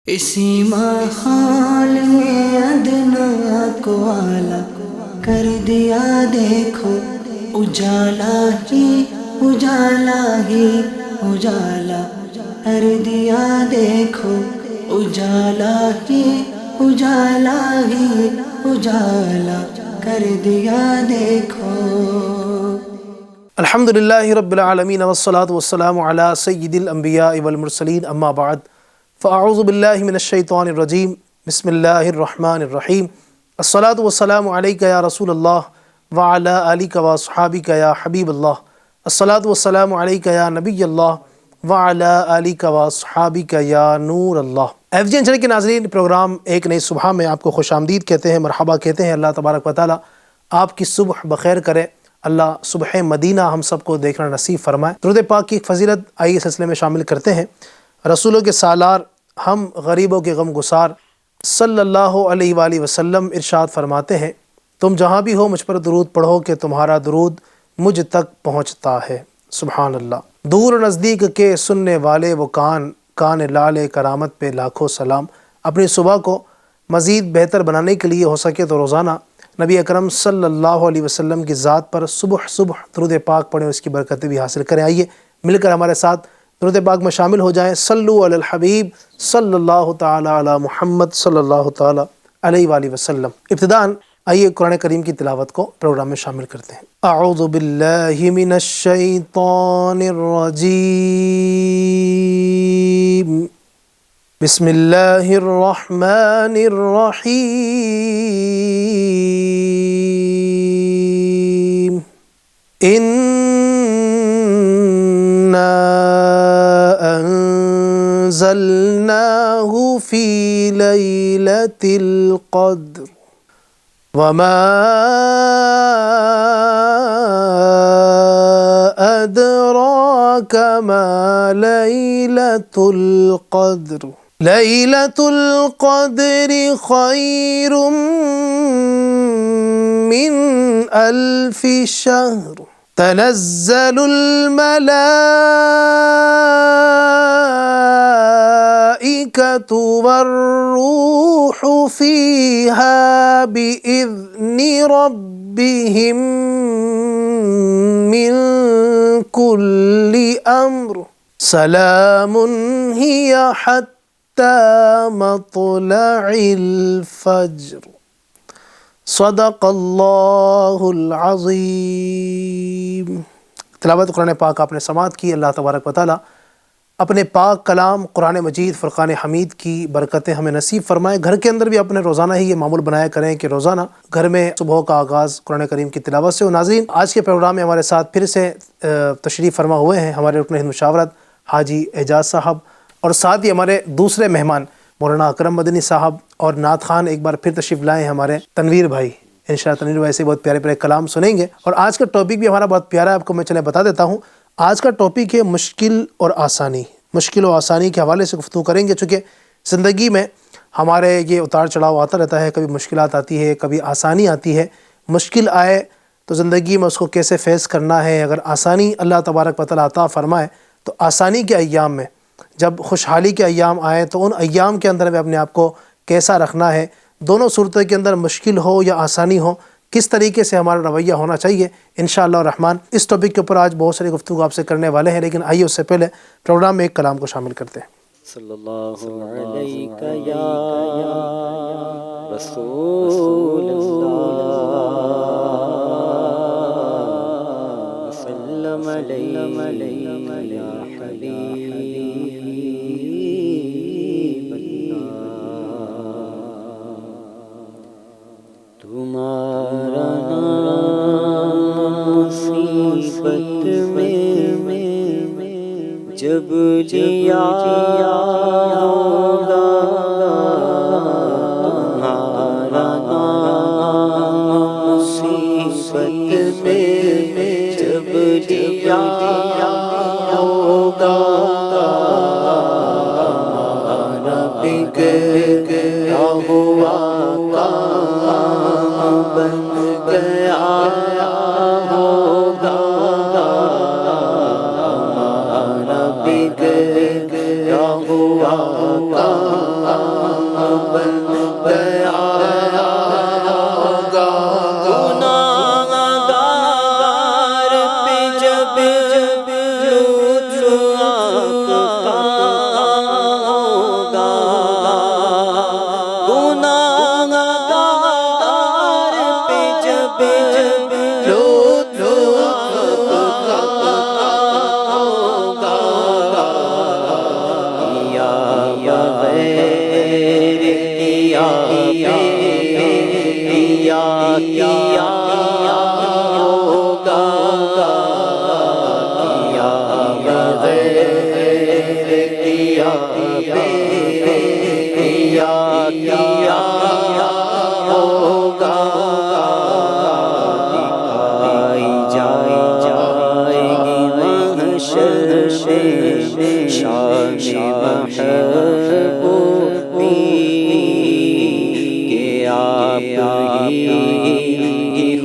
اسی ماحول میں ادنا کو اعلیٰ کر دیا دیکھو، اجالا ہی اجالا ہی اجالا کر دیا دیکھو، اجالا ہی اجالا ہی اجالا کر دیا دیکھو۔ الحمدللہ رب العالمین والصلاة والسلام علی سید الانبیاء والمرسلین، اما بعد فاعوذ باللہ من الشیطان الرجیم، بسم اللہ الرحمن الرحیم۔ الصلاة والسلام علیک یا رسول اللہ وعلی آلک واصحابک یا حبیب اللہ۔ الصلاة والسلام علیک یا نبی اللہ وعلی آلک واصحابک یا نور اللہ۔ FGN چینل کے ناظرین، پروگرام ایک نئی صبح میں آپ کو خوش آمدید کہتے ہیں، مرحبا کہتے ہیں۔ اللہ تبارک و تعالی آپ کی صبح بخیر کرے، اللہ صبح مدینہ ہم سب کو دیکھنا نصیب فرمائے۔ درود پاک کی فضیلت آئیے اس سلسلے میں شامل کرتے ہیں۔ رسولوں کے سالار، ہم غریبوں کے غم گسار، صلی اللہ علیہ وآلہ وسلم ارشاد فرماتے ہیں، تم جہاں بھی ہو مجھ پر درود پڑھو کہ تمہارا درود مجھ تک پہنچتا ہے۔ سبحان اللہ۔ دور نزدیک کے سننے والے وہ کان لال کرامت پہ لاکھوں سلام۔ اپنی صبح کو مزید بہتر بنانے کے لیے ہو سکے تو روزانہ نبی اکرم صلی اللہ علیہ وسلم کی ذات پر صبح درود پاک پڑھیں، اس کی برکتیں بھی حاصل کریں۔ آئیے مل کر ہمارے ساتھ درود پاک میں شامل ہو جائیں۔ صلو علی الحبیب صلی اللہ تعالی علی محمد صلی اللہ تعالی علیہ وآلہ وسلم۔ ابتداءً آئیے قرآن کریم کی تلاوت کو پروگرام میں شامل کرتے ہیں۔ اعوذ باللہ من الشیطان الرجیم، بسم اللہ الرحمن الرحیم۔ انا انزلناہ فی لیلۃ القدر وما ادراک ما لیلۃ القدر، لیلۃ القدر خیر من الف شہر، تنزل الملائکۃ والروح فیہا بإذن ربہم من کل امر، سلام ہی حتی مطلع الفجر۔ صدق اللہ العظیم۔ تلاوت قرآن پاک آپ نے سماعت کی۔ اللہ تبارک و تعالی اپنے پاک کلام قرآن مجید فرقان حمید کی برکتیں ہمیں نصیب فرمائے۔ گھر کے اندر بھی اپنے روزانہ ہی یہ معمول بنایا کریں کہ روزانہ گھر میں صبح کا آغاز قرآن کریم کی تلاوت سے ہو۔ ناظرین، آج کے پروگرام میں ہمارے ساتھ پھر سے تشریف فرما ہوئے ہیں ہمارے رکن ہند مشاورت حاجی اعجاز صاحب، اور ساتھ ہی ہمارے دوسرے مہمان مولانا اکرم مدنی صاحب، اور نعت خان ایک بار پھر تشریف لائے ہیں ہمارے تنویر بھائی۔ انشاءاللہ تنویر بھائی سے بہت پیارے پیارے کلام سنیں گے، اور آج کا ٹاپک بھی ہمارا بہت پیارا ہے، آپ کو میں چلے بتا دیتا ہوں۔ آج کا ٹاپک ہے مشکل اور آسانی۔ مشکل و آسانی کے حوالے سے گفتگو کریں گے، چونکہ زندگی میں ہمارے یہ اتار چڑھاؤ آتا رہتا ہے، کبھی مشکلات آتی ہے، کبھی آسانی آتی ہے۔ مشکل آئے تو زندگی میں اس کو کیسے فیس کرنا ہے، اگر آسانی اللہ تبارک و تعالی عطا فرمائے تو آسانی کے ایام میں، جب خوشحالی کے ایام آئیں تو ان ایام کے اندر میں اپنے آپ کو کیسا رکھنا ہے، دونوں صورتوں کے اندر مشکل ہو یا آسانی ہو کس طریقے سے ہمارا رویہ ہونا چاہیے، انشاءاللہ الرحمن اس ٹاپک کے اوپر آج بہت ساری گفتگو آپ سے کرنے والے ہیں۔ لیکن آئیے اس سے پہلے پروگرام میں ایک کلام کو شامل کرتے ہیں۔ صلی اللہ علیک یا رسول اللہ، وسلم علیک یا حبیب اللہ۔ تمہارا نام مصیبت میں جب لیا ہوگا، تمہارا نام مصیبت میں جب لیا ہوگا، ہمارا بگڑا ہوا کام بن گیا ہوگا، ہمارا بگڑا ہوا کام بن گیا ہوگا گناہگار پہ جب لطف آپ کا ہوگا گناہگار پہ جب لطف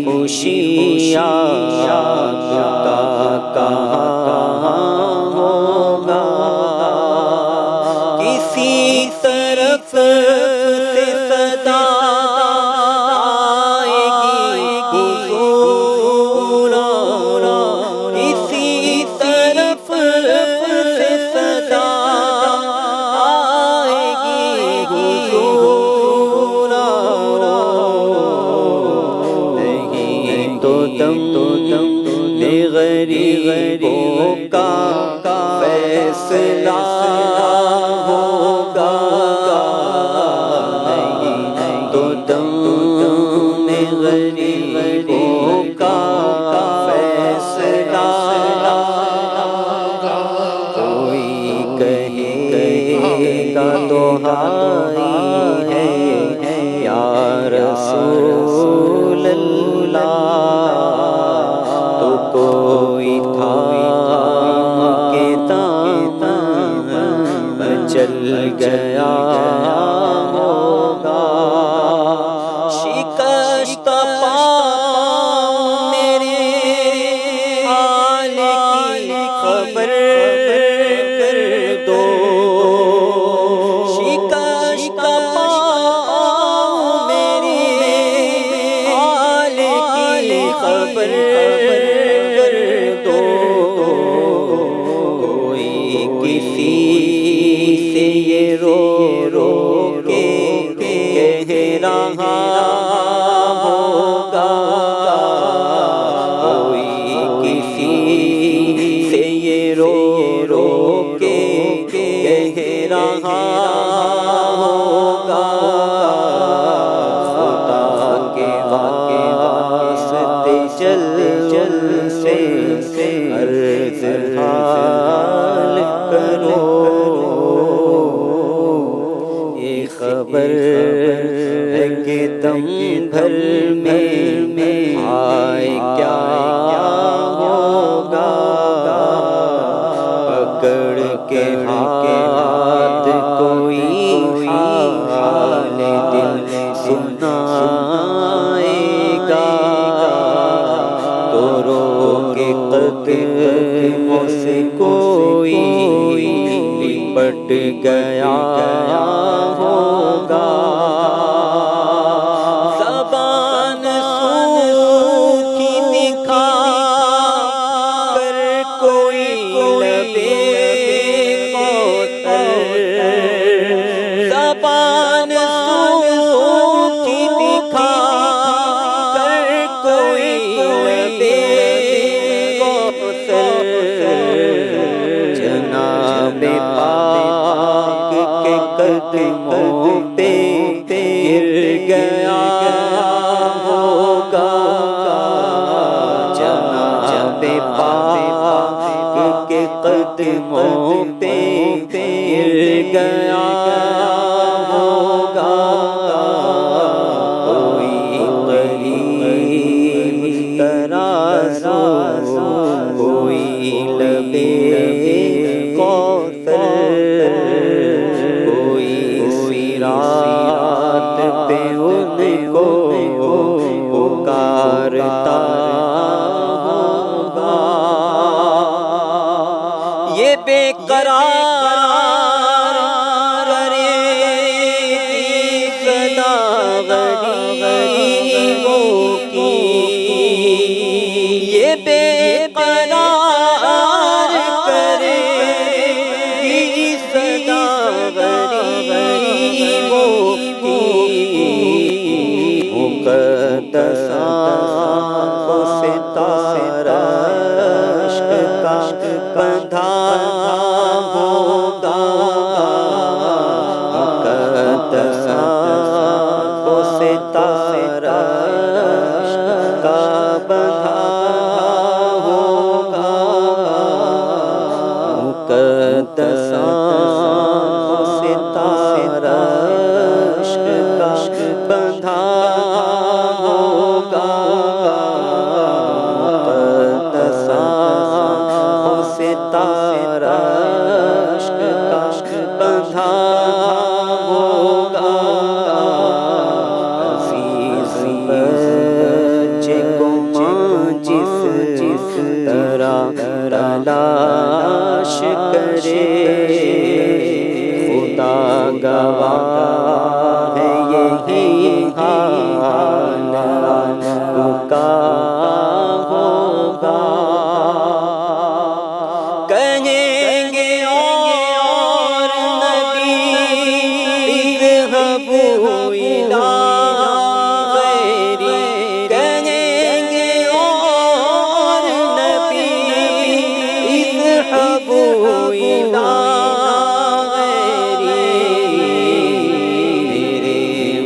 خوشیاں کہاں ہوگا کسی طرف سے صدا آئے گی حضور کسی طرف سے صدا آئے گی حضور غریبوں کا فیصلہ ہوگا نہیں تو دم غریبوں کا فیصلہ کوئی کہے گا دہائی ہے یا رسول اللہ کوئی تھام کے دامن چل گیا ہوگا شکست پاؤں میرے حال کی خبر کر دو شکست پاؤں میرے حال کی خبر کسی سے یہ رو کے کہہ رہا ہوگا کوئی کسی سے یہ رو کے کہہ رہا ہوگا خدا کے واسطے جل سے عرض حال کرو یہ خبر ہے کہ دم بھر میں آئے کیا ہوگا پکڑ کے ہاتھ کوئی حال دل سنائے گا تو رو کے قدموں سے کوئی لپٹ گیا ہوگا زبان سوکھی دکھا کر کوئی لبے کوثر زبان سوکھی دکھا کر کوئی لبے جناب پاک کے قدموں پہ گر گیا ہوگا جناب پاک کے قدموں پہ گر گیا ہوگا کوئی غریب ترازو کوئی لبے کوثر کوئی صراط پہ ان کو پکارتا ہوگا یہ بے قرار کرے کو ستارہ عشق کا بندھا ہوگا مقدس کو ستارہ عشق کا بندھا ہوگا مقدس کو ستارہ عشق کا بندھا ہوگا مقدس کو ستارہ عشق کا بندھا ہوگا عزیز بچے کو ماں جس طرح تلاش کرے خدا گواہ ہے یہی حال کا ہوگا کہیں گے اور نبی اذهبوا إلى غيري کہیں گے اور نبی اذهبوا إلى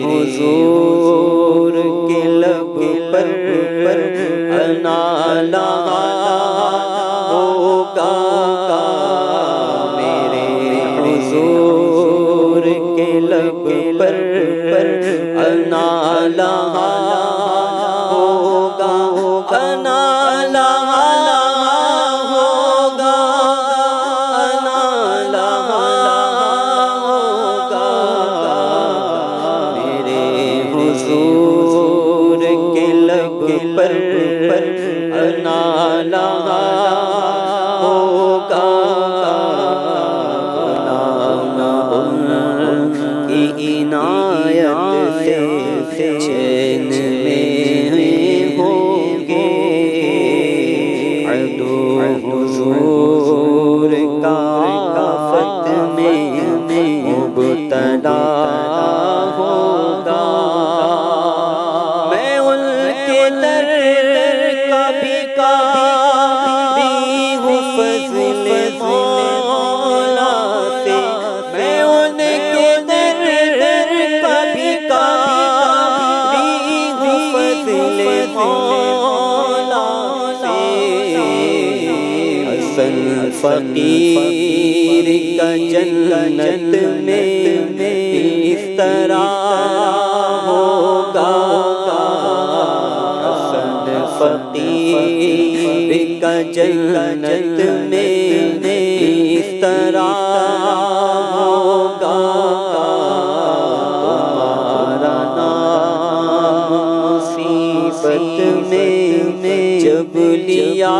حضور کے لب پر انا لگا ہوگا میرے حضور کے لب پر انا لگا ہوگا انا لگا ہوگا انا لگا ہوگا حضور کے لب پر انا لگا ہوگا غلام کی عنایت سے چین میں ہوں گے عدو حضور کا آفت میں مبتلا ہوگا میں ان کے در کا بھکاری ہوں فضل مولا سے میں ان کے در کا بھکاری ہوں فضل مولا سے حسن فقیر کا جنت میں اس طرح ہوگا حسن فقیر کا جنت میں اس طرح ہوگا تمہارا نام مصیبت میں جب لیا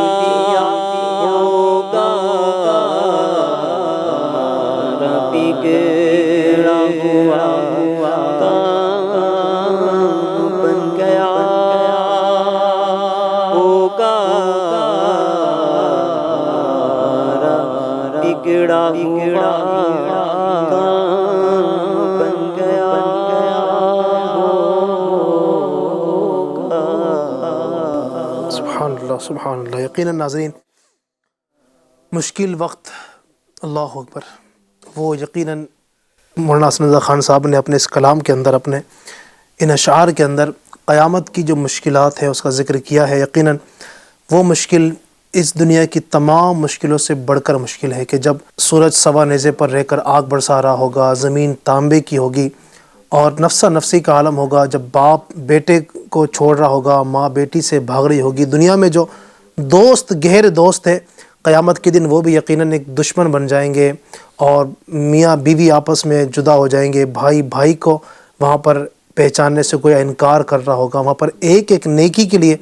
ہوگا ہمارا بگڑا ہوا کام بن گیا ہوگا بگڑا ہوا کام بن گیا ہوگا سبحان اللہ سبحان اللہ. یقیناً ناظرین مشکل وقت اللہ اکبر وہ یقیناً مولانا حسن رضا خان صاحب نے اپنے اس کلام کے اندر اپنے ان اشعار کے اندر قیامت کی جو مشکلات ہے اس کا ذکر کیا ہے. یقیناً وہ مشکل اس دنیا کی تمام مشکلوں سے بڑھ کر مشکل ہے کہ جب سورج سوا نیزے پر رہ کر آگ برسا رہا ہوگا، زمین تانبے کی ہوگی اور نفسہ نفسی کا عالم ہوگا، جب باپ بیٹے کو چھوڑ رہا ہوگا، ماں بیٹی سے بھاگ رہی ہوگی. دنیا میں جو دوست گہرے دوست ہے قیامت کے دن وہ بھی یقیناً ایک دشمن بن جائیں گے اور میاں بیوی آپس میں جدا ہو جائیں گے. بھائی بھائی کو وہاں پر پہچاننے سے کوئی انکار کر رہا ہوگا. وہاں پر ایک ایک نیکی کے لیے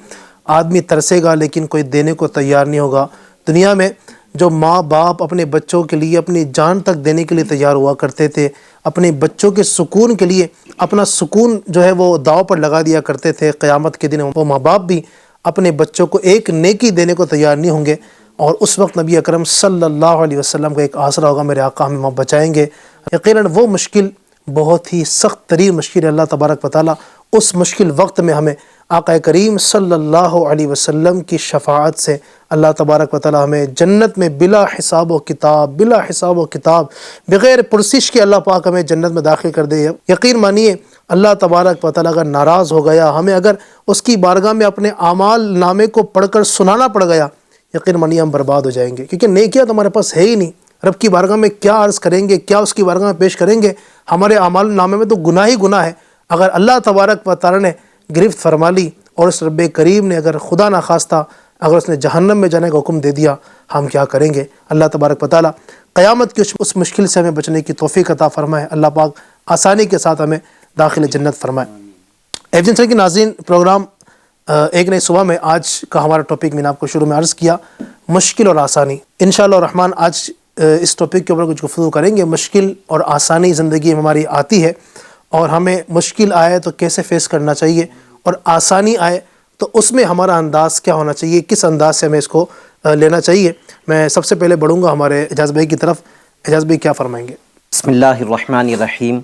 آدمی ترسے گا لیکن کوئی دینے کو تیار نہیں ہوگا. دنیا میں جو ماں باپ اپنے بچوں کے لیے اپنی جان تک دینے کے لیے تیار ہوا کرتے تھے، اپنے بچوں کے سکون کے لیے اپنا سکون جو ہے وہ داؤ پر لگا دیا کرتے تھے، قیامت کے دن وہ ماں باپ بھی اپنے بچوں کو ایک نیکی دینے کو تیار نہیں ہوں گے. اور اس وقت نبی اکرم صلی اللہ علیہ وسلم کا ایک آسرا ہوگا، میرے آقا ہمیں وہاں بچائیں گے. یقیناً وہ مشکل بہت ہی سخت ترین مشکل ہے. اللہ تبارک و تعالیٰ اس مشکل وقت میں ہمیں آقا کریم صلی اللہ علیہ وسلم کی شفاعت سے اللہ تبارک و تعالی ہمیں جنت میں بلا حساب و کتاب بغیر پرسش کے اللہ پاک ہمیں جنت میں داخل کر دے۔ یقین مانیے اللہ تبارک و تعالی اگر ناراض ہو گیا، ہمیں اگر اس کی بارگاہ میں اپنے اعمال نامے کو پڑھ کر سنانا پڑ گیا، یقین مانیے ہم برباد ہو جائیں گے، کیونکہ نیکیاں تو ہمارے پاس ہے ہی نہیں۔ رب کی بارگاہ میں کیا عرض کریں گے، کیا اس کی بارگاہ میں پیش کریں گے؟ ہمارے اعمال نامے میں تو گناہ ہی گناہ ہے۔ اگر اللہ تبارک و تعالی نے گرفت فرما لی اور اس رب کریم نے اگر خدا نخواستہ اگر اس نے جہنم میں جانے کا حکم دے دیا، ہم کیا کریں گے؟ اللہ تبارک و تعالی قیامت کی اس مشکل سے ہمیں بچنے کی توفیق عطا فرمائے۔ اللہ پاک آسانی کے ساتھ ہمیں داخل جنت فرمائے۔ ایف کے ناظرین، پروگرام ایک نئی صبح میں آج کا ہمارا ٹاپک میں نے آپ کو شروع میں عرض کیا، مشکل اور آسانی۔ انشاءاللہ الرحمن آج اس ٹاپک کے اوپر کچھ گفتگو کریں گے۔ مشکل اور آسانی زندگی میں ہماری آتی ہے، اور ہمیں مشکل آئے تو کیسے فیس کرنا چاہیے، اور آسانی آئے تو اس میں ہمارا انداز کیا ہونا چاہیے، کس انداز سے ہمیں اس کو لینا چاہیے۔ میں سب سے پہلے بڑھوں گا ہمارے اعجاز بھائی کی طرف۔ اعجاز بھائی کیا فرمائیں گے؟ بسم اللہ الرحمن الرحیم۔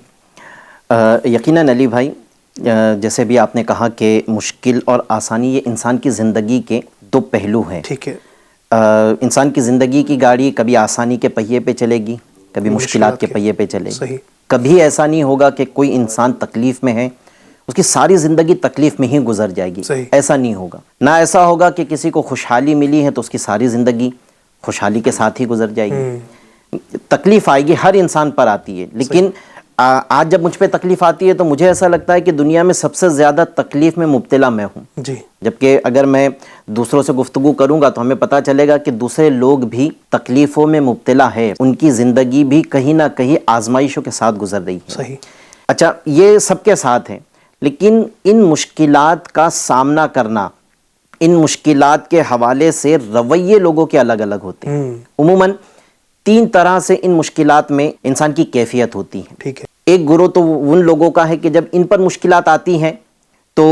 یقیناً علی بھائی، جیسے بھی آپ نے کہا کہ مشکل اور آسانی یہ انسان کی زندگی کے دو پہلو ہیں۔ ٹھیک ہے۔ انسان کی زندگی کی گاڑی کبھی آسانی کے پہیے پہ چلے گی، کبھی مشکلات کے پہیے پہ چلے گی۔ صحیح۔ کبھی ایسا نہیں ہوگا کہ کوئی انسان تکلیف میں ہے اس کی ساری زندگی تکلیف میں ہی گزر جائے گی، صحیح۔ ایسا نہیں ہوگا۔ نہ ایسا ہوگا کہ کسی کو خوشحالی ملی ہے تو اس کی ساری زندگی خوشحالی کے ساتھ ہی گزر جائے گی۔ تکلیف آئے گی، ہر انسان پر آتی ہے، لیکن آج جب مجھ پہ تکلیف آتی ہے تو مجھے ایسا لگتا ہے کہ دنیا میں سب سے زیادہ تکلیف میں مبتلا میں ہوں۔ جی۔ جبکہ اگر میں دوسروں سے گفتگو کروں گا تو ہمیں پتہ چلے گا کہ دوسرے لوگ بھی تکلیفوں میں مبتلا ہے، ان کی زندگی بھی کہیں نہ کہیں آزمائشوں کے ساتھ گزر رہی ہے۔ صحیح۔ اچھا، یہ سب کے ساتھ ہے، لیکن ان مشکلات کا سامنا کرنا، ان مشکلات کے حوالے سے رویے لوگوں کے الگ الگ ہوتے ہیں۔ عموماً 3 طرح سے ان مشکلات میں انسان کی کیفیت ہوتی ہے۔ ٹھیک ہے۔ ایک گروہ تو ان لوگوں کا ہے کہ جب ان پر مشکلات آتی ہیں تو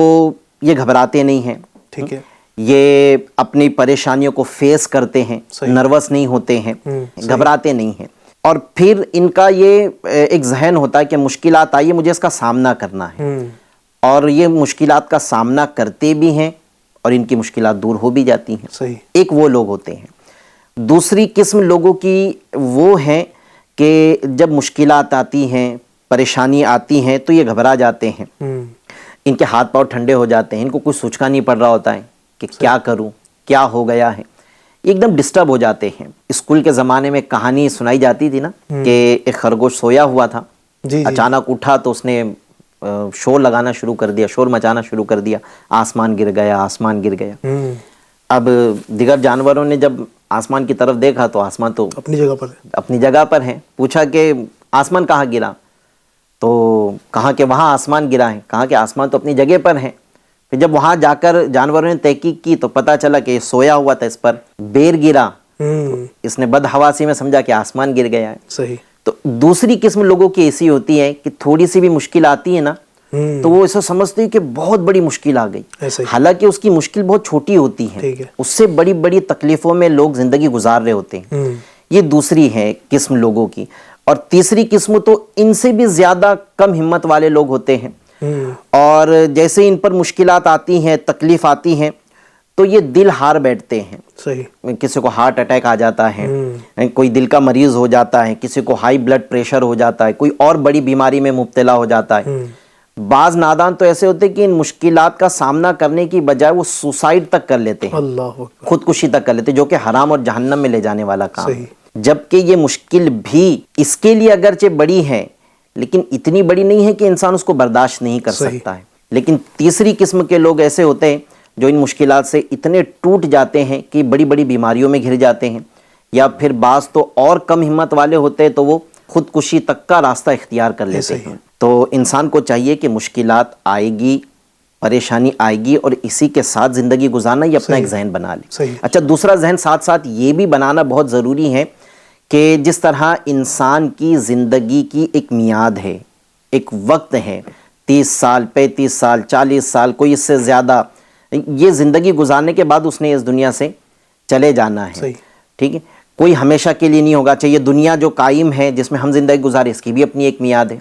یہ گھبراتے نہیں ہیں، ٹھیک ہے۔ یہ اپنی پریشانیوں کو فیس کرتے ہیں، صحیح۔ نروس نہیں ہوتے ہیں، صحیح۔ گھبراتے نہیں ہیں، اور پھر ان کا یہ ایک ذہن ہوتا ہے کہ مشکلات آئی ہے، مجھے اس کا سامنا کرنا ہے، اور یہ مشکلات کا سامنا کرتے بھی ہیں اور ان کی مشکلات دور ہو بھی جاتی ہیں۔ صحیح۔ ایک وہ لوگ ہوتے ہیں۔ دوسری قسم لوگوں کی وہ ہیں کہ جب مشکلات آتی ہیں، پریشانی آتی ہیں تو یہ گھبرا جاتے ہیں، ان کے ہاتھ پاؤں ٹھنڈے ہو جاتے ہیں، ان کو کچھ سوچنا نہیں پڑ رہا ہوتا ہے کہ کیا کروں، کیا ہو گیا ہے، ایک دم ڈسٹرب ہو جاتے ہیں۔ اسکول کے زمانے میں کہانی سنائی جاتی تھی نا کہ ایک خرگوش سویا ہوا تھا، جی۔ اچانک اٹھا تو اس نے شور لگانا شروع کر دیا، شور مچانا شروع کر دیا، آسمان گر گیا، آسمان گر گیا۔ اب دیگر جانوروں نے جب آسمان کی طرف دیکھا تو آسمان تو اپنی جگہ پر ہے، پوچھا کہ آسمان کہاں گرا، تو کہا کہ وہاں آسمان گرا ہے، کہا کہ آسمان تو اپنی جگہ پر ہے۔ پھر جب وہاں جا کر جانوروں نے تحقیق کی تو پتہ چلا کہ سویا ہوا تھا، اس پر بیر گرا، اس نے بدحواسی میں سمجھا کہ آسمان گر گیا ہے۔ صحیح۔ تو دوسری قسم لوگوں کی ایسی ہوتی ہے کہ تھوڑی سی بھی مشکل آتی ہے نا تو وہ ایسا سمجھتے ہیں کہ بہت بڑی مشکل آ گئی، حالانکہ اس کی مشکل بہت چھوٹی ہوتی ہے، اس سے بڑی بڑی تکلیفوں میں لوگ زندگی گزار رہے ہوتے ہیں۔ یہ دوسری ہے قسم لوگوں کی۔ اور تیسری قسم تو ان سے بھی زیادہ کم ہمت والے لوگ ہوتے ہیں، اور جیسے ان پر مشکلات آتی ہیں، تکلیف آتی ہیں تو یہ دل ہار بیٹھتے ہیں۔ صحیح۔ کسی کو ہارٹ اٹیک آ جاتا ہے، کوئی دل کا مریض ہو جاتا ہے، کسی کو ہائی بلڈ پریشر ہو جاتا ہے، کوئی اور بڑی بیماری میں مبتلا ہو جاتا ہے۔ بعض نادان تو ایسے ہوتے ہیں کہ ان مشکلات کا سامنا کرنے کی بجائے وہ سوسائڈ تک کر لیتے ہیں، اللہ خودکشی تک کر لیتے ہیں، جو کہ حرام اور جہنم میں لے جانے والا کام ہے۔ صحیح۔ جبکہ یہ مشکل بھی اس کے لیے اگرچہ بڑی ہے لیکن اتنی بڑی نہیں ہے کہ انسان اس کو برداشت نہیں کر سکتا ہے۔ لیکن تیسری قسم کے لوگ ایسے ہوتے ہیں جو ان مشکلات سے اتنے ٹوٹ جاتے ہیں کہ بڑی بڑی بیماریوں میں گھر جاتے ہیں، یا پھر بعض تو اور کم ہمت والے ہوتے ہیں تو وہ خودکشی تک کا راستہ اختیار کر لیتے ہیں۔ تو انسان کو چاہیے کہ مشکلات آئے گی، پریشانی آئے گی، اور اسی کے ساتھ زندگی گزارنا، یہ اپنا ایک ذہن بنا لے۔ اچھا، دوسرا ذہن ساتھ ساتھ یہ بھی بنانا بہت ضروری ہے کہ جس طرح انسان کی زندگی کی ایک میعاد ہے، ایک وقت ہے، 30 سال، 35 سال، 40 سال، کوئی اس سے زیادہ، یہ زندگی گزارنے کے بعد اس نے اس دنیا سے چلے جانا ہے، ٹھیک ہے؟ کوئی ہمیشہ کے لیے نہیں ہوگا۔ چاہیے دنیا جو قائم ہے جس میں ہم زندگی گزارے، اس کی بھی اپنی ایک میعاد ہے۔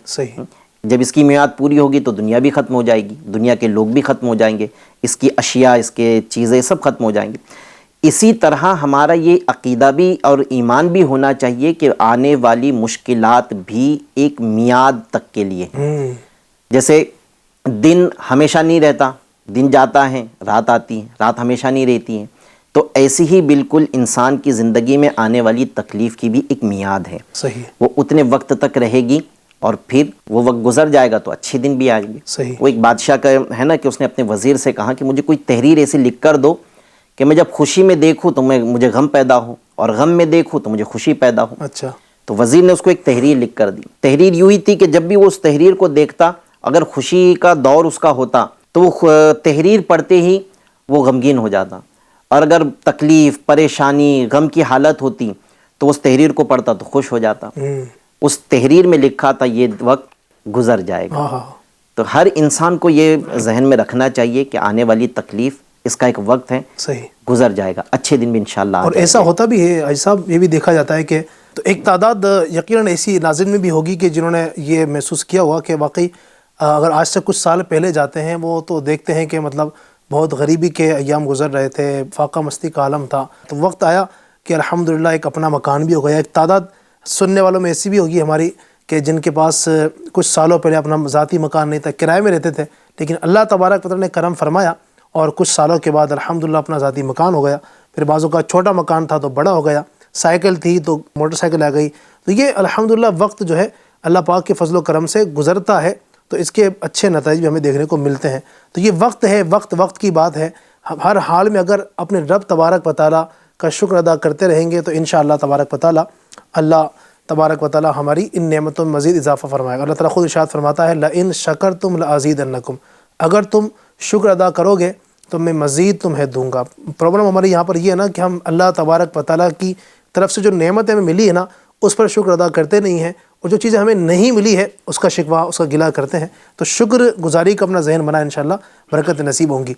جب اس کی میعاد پوری ہوگی تو دنیا بھی ختم ہو جائے گی، دنیا کے لوگ بھی ختم ہو جائیں گے، اس کی اشیاء، اس کے چیزیں سب ختم ہو جائیں گے۔ اسی طرح ہمارا یہ عقیدہ بھی اور ایمان بھی ہونا چاہیے کہ آنے والی مشکلات بھی ایک میعاد تک کے لیے ہیں۔ جیسے دن ہمیشہ نہیں رہتا، دن جاتا ہے، رات آتی ہے، رات ہمیشہ نہیں رہتی ہے، تو ایسی ہی بالکل انسان کی زندگی میں آنے والی تکلیف کی بھی ایک میعاد ہے۔ صحیح، وہ اتنے وقت تک رہے گی اور پھر وہ وقت گزر جائے گا تو اچھے دن بھی آئیں گے۔ صحیح۔ وہ ایک بادشاہ کا ہے نا کہ اس نے اپنے وزیر سے کہا کہ مجھے کوئی تحریر ایسی لکھ کر دو کہ میں جب خوشی میں دیکھوں تو مجھے غم پیدا ہو، اور غم میں دیکھوں تو مجھے خوشی پیدا ہو۔ اچھا، تو وزیر نے اس کو ایک تحریر لکھ کر دی۔ تحریر یوں ہی تھی کہ جب بھی وہ اس تحریر کو دیکھتا، اگر خوشی کا دور اس کا ہوتا تو وہ تحریر پڑھتے ہی وہ غمگین ہو جاتا، اور اگر تکلیف، پریشانی، غم کی حالت ہوتی تو اس تحریر کو پڑھتا تو خوش ہو جاتا۔ اس تحریر میں لکھا تھا یہ وقت گزر جائے گا۔ ہاں، تو ہر انسان کو یہ ذہن میں رکھنا چاہیے کہ آنے والی تکلیف اس کا ایک وقت ہے، صحیح۔ گزر جائے گا، اچھے دن بھی انشاءاللہ آ اور جائیں ایسا گے۔ ہوتا بھی ہے حاجی صاحب، یہ بھی دیکھا جاتا ہے کہ تو ایک تعداد یقیناً ایسی ناظرین میں بھی ہوگی کہ جنہوں نے یہ محسوس کیا ہوا کہ واقعی اگر آج سے کچھ سال پہلے جاتے ہیں وہ تو دیکھتے ہیں کہ مطلب بہت غریبی کے ایام گزر رہے تھے، فاقہ مستی کا عالم تھا، تو وقت آیا کہ الحمدللہ ایک اپنا مکان بھی ہو گیا۔ ایک تعداد سننے والوں میں ایسی بھی ہوگی ہماری کہ جن کے پاس کچھ سالوں پہلے اپنا ذاتی مکان نہیں تھا، کرائے میں رہتے تھے، لیکن اللہ تبارک و تعالیٰ نے کرم فرمایا اور کچھ سالوں کے بعد الحمدللہ اپنا ذاتی مکان ہو گیا۔ پھر بعضوں کا چھوٹا مکان تھا تو بڑا ہو گیا، سائیکل تھی تو موٹر سائیکل آ گئی۔ تو یہ الحمدللہ وقت جو ہے اللہ پاک کے فضل و کرم سے گزرتا ہے تو اس کے اچھے نتائج بھی ہمیں دیکھنے کو ملتے ہیں۔ تو یہ وقت ہے، وقت کی بات ہے۔ ہر حال میں اگر اپنے رب تبارک و تعالیٰ کا شکر ادا کرتے رہیں گے تو انشاءاللہ تبارک و تعالیٰ اللہ تبارک و تعالیٰ ہماری ان نعمتوں میں مزید اضافہ فرمائے گا۔ اللہ تعالیٰ خود ارشاد فرماتا ہے لَإِن شَكَرْتُمْ لَأَزِيدَنَّكُمْ، اگر تم شکر ادا کرو گے تو میں مزید تمہیں دوں گا۔ پرابلم ہماری یہاں پر یہ ہے نا کہ ہم اللہ تبارک و تعالیٰ کی طرف سے جو نعمت ہمیں ملی ہے نا اس پر شکر ادا کرتے نہیں ہیں، اور جو چیزیں ہمیں نہیں ملی ہے اس کا شکوہ، اس کا گلہ کرتے ہیں۔ تو شکر گزاری کا اپنا ذہن بنا، انشاءاللہ برکت نصیب ہوں گی۔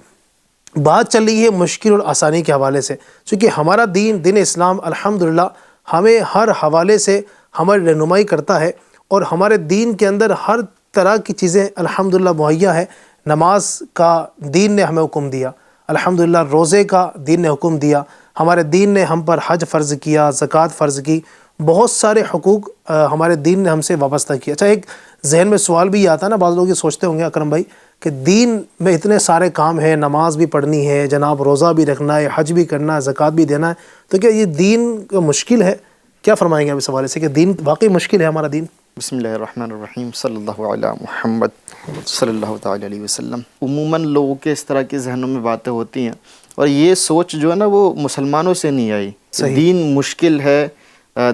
بات چل رہی ہے مشکل اور آسانی کے حوالے سے، چونکہ ہمارا دین اسلام الحمدللہ ہمیں ہر حوالے سے ہماری رہنمائی کرتا ہے، اور ہمارے دین کے اندر ہر طرح کی چیزیں الحمدللہ مہیا ہے۔ نماز کا دین نے ہمیں حکم دیا، الحمدللہ روزے کا دین نے حکم دیا، ہمارے دین نے ہم پر حج فرض کیا، زکوٰۃ فرض کی، بہت سارے حقوق ہمارے دین نے ہم سے وابستہ کیا۔ اچھا، ایک ذہن میں سوال بھی آتا ہے نا، بعض لوگ یہ سوچتے ہوں گے اکرم بھائی کہ دین میں اتنے سارے کام ہیں، نماز بھی پڑھنی ہے، جناب روزہ بھی رکھنا ہے، حج بھی کرنا ہے، زکوٰۃ بھی دینا ہے، تو کیا یہ دین مشکل ہے؟ کیا فرمائیں گے آپ اس حوالے سے کہ دین واقعی مشکل ہے ہمارا دین؟ بسم اللہ الرحمن الرحیم، صلی اللہ علی محمد صلی اللہ تعالی علیہ وسلم۔ عموماً لوگوں کے اس طرح کے ذہنوں میں باتیں ہوتی ہیں، اور یہ سوچ جو ہے نا وہ مسلمانوں سے نہیں آئی۔ صحیح۔ دین مشکل ہے،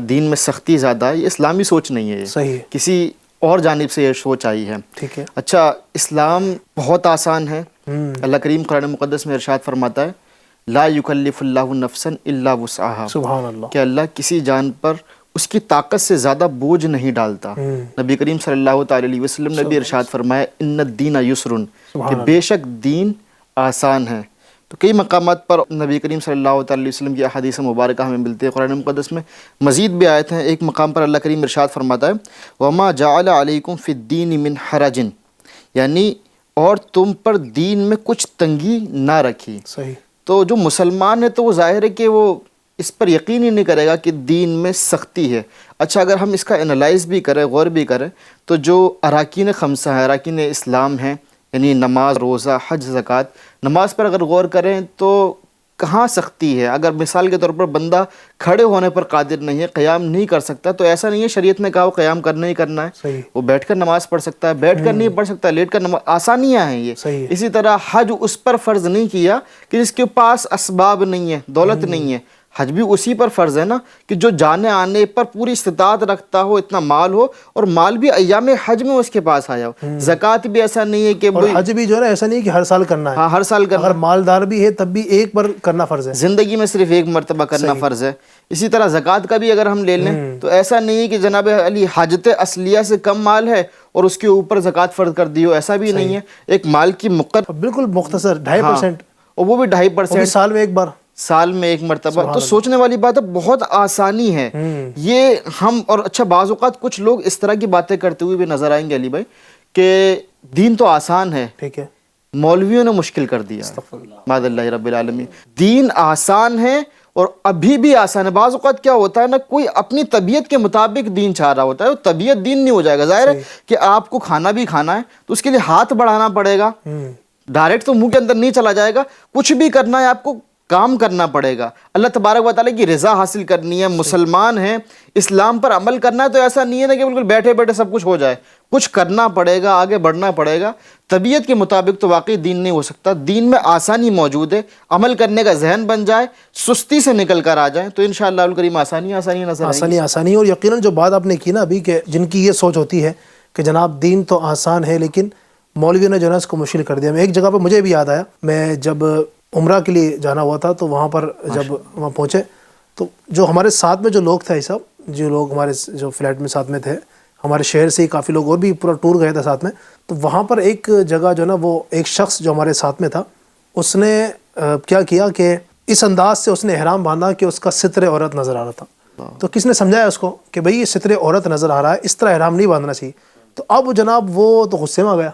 دین میں سختی زیادہ ہے، یہ اسلامی سوچ نہیں ہے، صحیح۔ کسی اور جانب سے یہ سوچ آئی ہے۔ ٹھیک ہے۔ اچھا، اسلام بہت آسان ہے۔ اللہ کریم قرآن مقدس میں ارشاد فرماتا ہے لا یکلف اللہ نفسا الا وسعها، سبحان اللہ۔ کہ اللہ کسی جان پر اس کی طاقت سے زیادہ بوجھ نہیں ڈالتا۔ نبی کریم صلی اللہ تعالی علیہ وسلم نے بھی ارشاد فرمایا ان الدین یسر، کہ بے شک دین آسان ہے۔ تو کئی مقامات پر نبی کریم صلی اللہ تعالی علیہ وسلم کی احادیث مبارکہ ہمیں ملتی ہے، قرآن مقدس میں مزید بھی آیت ہیں۔ ایک مقام پر اللہ کریم ارشاد فرماتا ہے وما جعل علیکم فی الدین من حرج، یعنی اور تم پر دین میں کچھ تنگی نہ رکھی۔ صحیح۔ تو جو مسلمان ہے تو وہ ظاہر ہے کہ وہ اس پر یقین ہی نہیں کرے گا کہ دین میں سختی ہے۔ اچھا، اگر ہم اس کا انالائز بھی کریں، غور بھی کریں، تو جو اراکین خمسہ ہیں، اراکین اسلام ہیں، یعنی نماز، روزہ، حج، زکوٰۃ، نماز پر اگر غور کریں تو کہاں سختی ہے؟ اگر مثال کے طور پر بندہ کھڑے ہونے پر قادر نہیں ہے، قیام نہیں کر سکتا، تو ایسا نہیں ہے شریعت نے کہا وہ قیام کرنا ہی کرنا ہے۔ صحیح۔ وہ بیٹھ کر نماز پڑھ سکتا ہے، بیٹھ کر نہیں پڑھ سکتا، لیٹ کر نماز، آسانیاں ہیں یہ۔ صحیح۔ اسی طرح حج اس پر فرض نہیں کیا کہ جس کے پاس اسباب نہیں ہے، دولت نہیں ہے۔ حج بھی اسی پر فرض ہے نا کہ جو جانے آنے پر پوری استطاعت رکھتا ہو، اتنا مال ہو، اور مال بھی ایام حج میں اس کے پاس آیا ہو۔ زکوٰۃ بھی ایسا نہیں ہے کہ اور حج بھی جو ہے نا ایسا نہیں کہ ہر سال کرنا ہے، ہاں ہر سال کرنا، اگر مالدار بھی ہے تب بھی ایک بار کرنا فرض ہے، زندگی میں صرف ایک مرتبہ کرنا فرض ہے۔ اسی طرح زکوٰۃ کا بھی اگر ہم لے لیں تو ایسا نہیں ہے کہ جناب علی حاجت اصلیہ سے کم مال ہے اور اس کے اوپر زکوٰۃ فرض کر دی ہو، ایسا بھی نہیں ہے۔ ایک مال کی مقدر، بالکل مختصر 2.5%، اور وہ بھی 2.5%، سال میں ایک بار، سال میں ایک مرتبہ۔ تو سوچنے والی بات ہے، بہت آسانی ہے یہ ہم۔ اور اچھا، بعض اوقات کچھ لوگ اس طرح کی باتیں کرتے ہوئے بھی نظر آئیں گے علی بھائی کہ دین تو آسان ہے، ٹھیک ہے، مولویوں نے مشکل کر دیا معاذ اللہ رب العالمین. دین آسان ہے اور ابھی بھی آسان ہے. بعض اوقات کیا ہوتا ہے نا، کوئی اپنی طبیعت کے مطابق دین چاہ رہا ہوتا ہے، وہ طبیعت دین نہیں ہو جائے گا. ظاہر ہے کہ آپ کو کھانا بھی کھانا ہے تو اس کے لیے ہاتھ بڑھانا پڑے گا، ڈائریکٹ تو منہ کے اندر نہیں چلا جائے گا. کچھ بھی کرنا ہے آپ کو کام کرنا پڑے گا. اللہ تبارک و تعالیٰ کی رضا حاصل کرنی ہے، مسلمان ہیں، اسلام پر عمل کرنا ہے، تو ایسا نہیں ہے نا کہ بالکل بیٹھے بیٹھے سب کچھ ہو جائے. کچھ کرنا پڑے گا، آگے بڑھنا پڑے گا. طبیعت کے مطابق تو واقعی دین نہیں ہو سکتا. دین میں آسانی موجود ہے، عمل کرنے کا ذہن بن جائے، سستی سے نکل کر آ جائیں تو انشاءاللہ الکریم آسانی نظر آئے گی. آسانی. اور یقیناً جو بات آپ نے کی نا ابھی، کہ جن کی یہ سوچ ہوتی ہے کہ جناب دین تو آسان ہے لیکن مولویوں نے جو ہے نا اس کو مشکل کر دیا. میں ایک جگہ پہ مجھے بھی یاد آیا، میں جب عمرہ کے لیے جانا ہوا تھا تو وہاں پر جب وہاں پہنچے تو جو ہمارے ساتھ میں جو لوگ تھے صاحب، جو لوگ ہمارے جو فلیٹ میں ساتھ میں تھے، ہمارے شہر سے ہی کافی لوگ اور بھی پورا ٹور گئے تھے ساتھ میں. تو وہاں پر ایک جگہ جو ہے نا، وہ ایک شخص جو ہمارے ساتھ میں تھا، اس نے کیا کیا کہ اس انداز سے اس نے احرام باندھا کہ اس کا ستر عورت نظر آ رہا تھا. تو کس نے سمجھایا اس کو کہ بھئی یہ ستر عورت نظر آ رہا ہے، اس طرح احرام نہیں باندھنا چاہیے. تو اب جناب وہ تو غصے میں آ گیا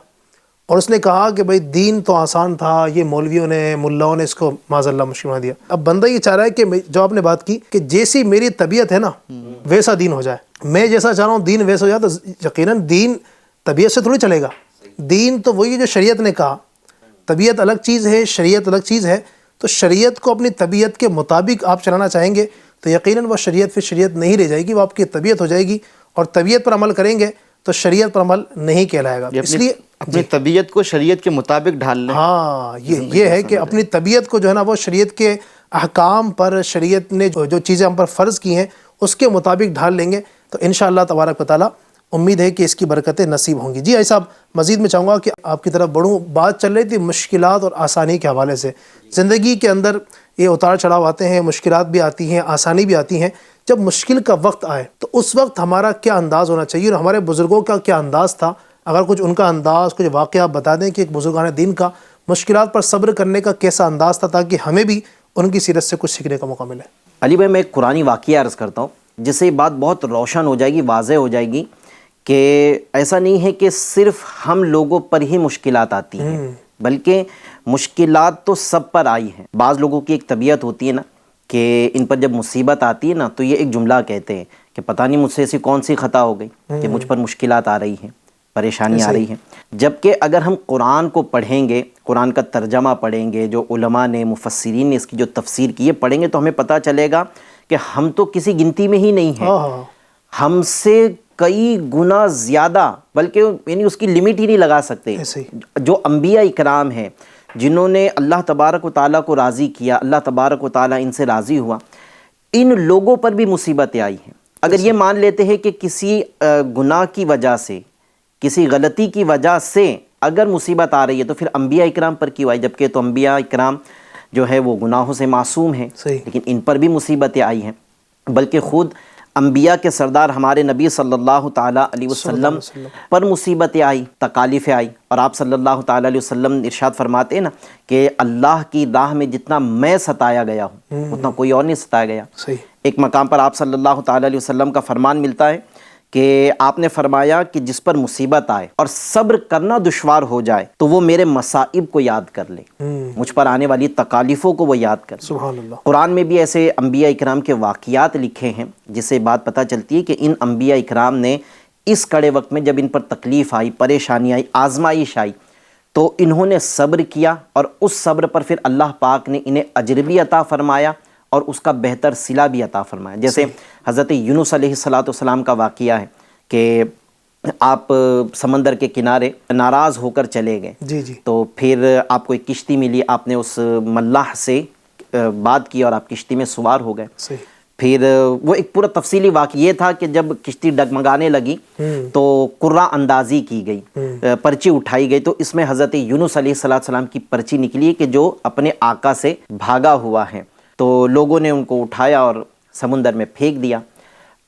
اور اس نے کہا کہ بھئی دین تو آسان تھا، یہ مولویوں نے ملاؤں نے اس کو معاذ اللہ مشکل بنا دیا. اب بندہ یہ چاہ رہا ہے کہ جو آپ نے بات کی کہ جیسی میری طبیعت ہے نا ویسا دین ہو جائے، میں جیسا چاہ رہا ہوں دین ویسا ہو جائے. تو یقیناً دین طبیعت سے تھوڑی چلے گا. دین تو وہی جو شریعت نے کہا. طبیعت الگ چیز ہے، شریعت الگ چیز ہے. تو شریعت کو اپنی طبیعت کے مطابق آپ چلانا چاہیں گے تو یقیناً وہ شریعت پھر شریعت نہیں رہ جائے گی، وہ آپ کی طبیعت ہو جائے گی. اور طبیعت پر عمل کریں گے تو شریعت پر عمل نہیں کہلائے گا. اس لیے اپنی طبیعت کو شریعت کے مطابق ڈھال لیں. ہاں یہ ہے کہ اپنی طبیعت کو جو ہے نا وہ شریعت کے احکام پر، شریعت نے جو چیزیں ہم پر فرض کی ہیں اس کے مطابق ڈھال لیں گے تو انشاءاللہ تبارک و تعالیٰ امید ہے کہ اس کی برکتیں نصیب ہوں گی. جی صاحب، مزید میں چاہوں گا کہ آپ کی طرف بڑھوں. بات چل رہی تھی مشکلات اور آسانی کے حوالے سے. زندگی کے اندر یہ اتار چڑھاؤ آتے ہیں، مشکلات بھی آتی ہیں، آسانی بھی آتی ہیں. جب مشکل کا وقت آئے تو اس وقت ہمارا کیا انداز ہونا چاہیے اور ہمارے بزرگوں کا کیا انداز تھا؟ اگر کچھ ان کا انداز، کچھ واقعہ آپ بتا دیں کہ ایک بزرگان دین کا مشکلات پر صبر کرنے کا کیسا انداز تھا، تاکہ ہمیں بھی ان کی سیرت سے کچھ سیکھنے کا موقع ملے. علی بھائی، میں ایک قرآنی واقعہ عرض کرتا ہوں جس سے یہ بات بہت روشن ہو جائے گی، واضح ہو جائے گی کہ ایسا نہیں ہے کہ صرف ہم لوگوں پر ہی مشکلات آتی ہیں، بلکہ مشکلات تو سب پر آئی ہیں. بعض لوگوں کی ایک طبیعت ہوتی ہے نا کہ ان پر جب مصیبت آتی ہے نا تو یہ ایک جملہ کہتے ہیں کہ پتہ نہیں مجھ سے ایسی کون سی خطا ہو گئی کہ مجھ پر مشکلات آ رہی ہیں، پریشانی آ رہی ہیں. جبکہ اگر ہم قرآن کو پڑھیں گے، قرآن کا ترجمہ پڑھیں گے، جو علماء نے، مفسرین نے اس کی جو تفسیر کی ہے پڑھیں گے، تو ہمیں پتہ چلے گا کہ ہم تو کسی گنتی میں ہی نہیں ہیں. ہم سے کئی گنا زیادہ، بلکہ یعنی اس کی لمٹ ہی نہیں لگا سکتے. جو انبیاء اکرام ہیں جنہوں نے اللہ تبارک و تعالیٰ کو راضی کیا، اللہ تبارک و تعالیٰ ان سے راضی ہوا، ان لوگوں پر بھی مصیبتیں آئی ہیں. اگر یہ مان لیتے ہیں کہ کسی گناہ کی وجہ سے، کسی غلطی کی وجہ سے اگر مصیبت آ رہی ہے تو پھر انبیاء اکرام پر کیوں آئی؟ جبکہ تو انبیاء اکرام جو ہے وہ گناہوں سے معصوم ہیں، لیکن ان پر بھی مصیبتیں آئی ہیں. بلکہ خود انبیاء کے سردار ہمارے نبی صلی اللہ تعالیٰ علیہ وسلم پر مصیبتیں آئی، تکالیفیں آئی. اور آپ صلی اللہ تعالیٰ علیہ وسلم ارشاد فرماتے ہیں نا کہ اللہ کی راہ میں جتنا میں ستایا گیا ہوں اتنا کوئی اور نہیں ستایا گیا. ایک مقام پر آپ صلی اللہ تعالیٰ علیہ وسلم کا فرمان ملتا ہے کہ آپ نے فرمایا کہ جس پر مصیبت آئے اور صبر کرنا دشوار ہو جائے تو وہ میرے مصائب کو یاد کر لے، مجھ پر آنے والی تکالیفوں کو وہ یاد کر لے. سبحان اللہ. قرآن میں بھی ایسے انبیاء اکرام کے واقعات لکھے ہیں جس سے بات پتہ چلتی ہے کہ ان انبیاء اکرام نے اس کڑے وقت میں جب ان پر تکلیف آئی، پریشانی آئی، آزمائش آئی، تو انہوں نے صبر کیا اور اس صبر پر پھر اللہ پاک نے انہیں اجر بھی عطا فرمایا اور اس کا بہتر صلہ بھی عطا فرمایا. جیسے حضرت یونس علیہ السلام کا واقعہ ہے کہ آپ سمندر کے کنارے ناراض ہو کر چلے گئے، تو پھر آپ کو ایک کشتی ملی، آپ نے اس ملاح سے بات کی اور آپ کشتی میں سوار ہو گئے. پھر وہ ایک پورا تفصیلی واقعہ یہ تھا کہ جب کشتی ڈگمگانے لگی تو قرہ اندازی کی گئی، پرچی اٹھائی گئی. تو اس میں حضرت یونس علیہ السلام کی پرچی نکلی کہ جو اپنے آقا سے بھاگا ہوا ہے. تو لوگوں نے ان کو اٹھایا اور سمندر میں پھینک دیا.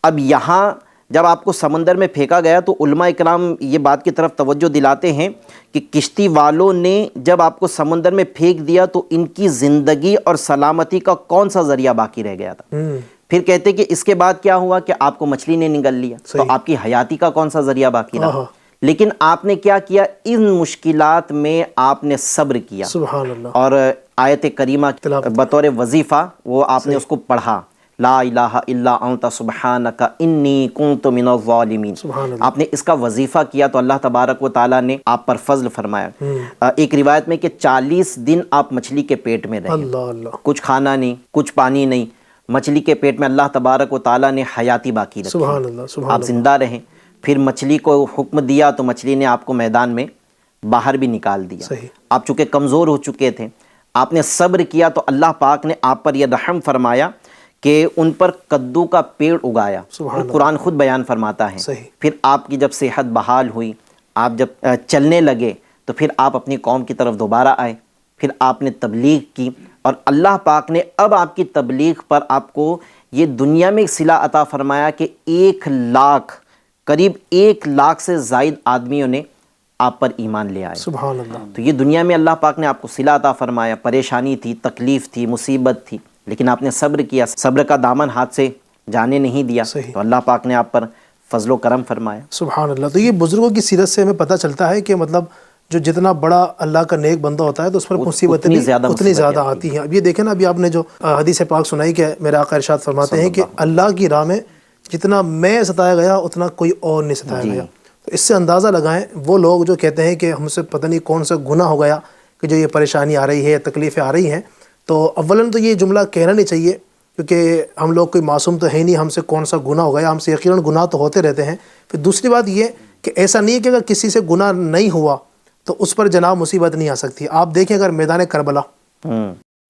اب یہاں جب آپ کو سمندر میں پھینکا گیا تو علماء اکرام یہ بات کی طرف توجہ دلاتے ہیں کہ کشتی والوں نے جب آپ کو سمندر میں پھینک دیا تو ان کی زندگی اور سلامتی کا کون سا ذریعہ باقی رہ گیا تھا؟ پھر کہتے کہ اس کے بعد کیا ہوا کہ آپ کو مچھلی نے نگل لیا تو آپ کی حیاتی کا کون سا ذریعہ باقی رہا؟ لیکن آپ نے کیا کیا؟ ان مشکلات میں آپ نے صبر کیا سبحان اللہ. اور آیت کریمہ تلاوت بطور وظیفہ وہ آپ نے اس کو پڑھا، لا الہ الا انت سبحانک انی کنت من الظالمین. سبحان اللہ. آپ نے اس کا وظیفہ کیا تو اللہ تبارک و تعالیٰ نے آپ پر فضل فرمایا. ایک روایت میں کہ 40 دن آپ مچھلی کے پیٹ میں رہے، اللہ اللہ. کچھ کھانا نہیں، کچھ پانی نہیں، مچھلی کے پیٹ میں اللہ تبارک و تعالیٰ نے حیاتی باقی رکھی، سبحان اللہ. سبحان آپ زندہ رہیں. پھر مچھلی کو حکم دیا تو مچھلی نے آپ کو میدان میں باہر بھی نکال دیا. صحیح. آپ چونکہ کمزور ہو چکے تھے، آپ نے صبر کیا تو اللہ پاک نے آپ پر یہ رحم فرمایا کہ ان پر کدو کا پیڑ اگایا. سبحان قرآن خود بیان فرماتا ہے. صحیح. پھر آپ کی جب صحت بحال ہوئی، آپ جب چلنے لگے تو پھر آپ اپنی قوم کی طرف دوبارہ آئے، پھر آپ نے تبلیغ کی اور اللہ پاک نے اب آپ کی تبلیغ پر آپ کو یہ دنیا میں ایک صلہ عطا فرمایا کہ 1 لاکھ، قریب 1 لاکھ سے زائد آدمیوں نے آپ پر ایمان لے آئے. سبحان اللہ. تو یہ دنیا میں اللہ پاک نے آپ کو صلہ عطا فرمایا. پریشانی تھی، تکلیف تھی، مصیبت تھی، لیکن آپ نے صبر کیا، صبر کا دامن ہاتھ سے جانے نہیں دیا. صحیح. تو اللہ پاک نے آپ پر فضل و کرم فرمایا. سبحان اللہ. تو یہ بزرگوں کی سیرت سے ہمیں پتہ چلتا ہے کہ مطلب جو جتنا بڑا اللہ کا نیک بندہ ہوتا ہے تو اس پر مصیبتیں بھی اتنی زیادہ آتی ہیں. اب یہ دیکھیں نا، ابھی آپ نے جو حدیث پاک سنائی کہ میرے آقا ارشاد فرماتے ہیں کہ اللہ کی راہ میں جتنا میں ستایا گیا اتنا کوئی اور نہیں ستایا گیا. تو اس سے اندازہ لگائیں وہ لوگ جو کہتے ہیں کہ ہم سے پتہ نہیں کون سا گناہ ہو گیا کہ جو یہ پریشانی آ رہی ہے، تکلیفیں آ رہی ہیں. تو اولاً تو یہ جملہ کہنا نہیں چاہیے کیونکہ ہم لوگ کوئی معصوم تو ہے نہیں، ہم سے کون سا گناہ ہو گیا، ہم سے یقیناً گناہ تو ہوتے رہتے ہیں. پھر دوسری بات یہ کہ ایسا نہیں ہے کہ اگر کسی سے گناہ نہیں ہوا تو اس پر جناب مصیبت نہیں آ سکتی. آپ دیکھیں اگر میدان کربلا،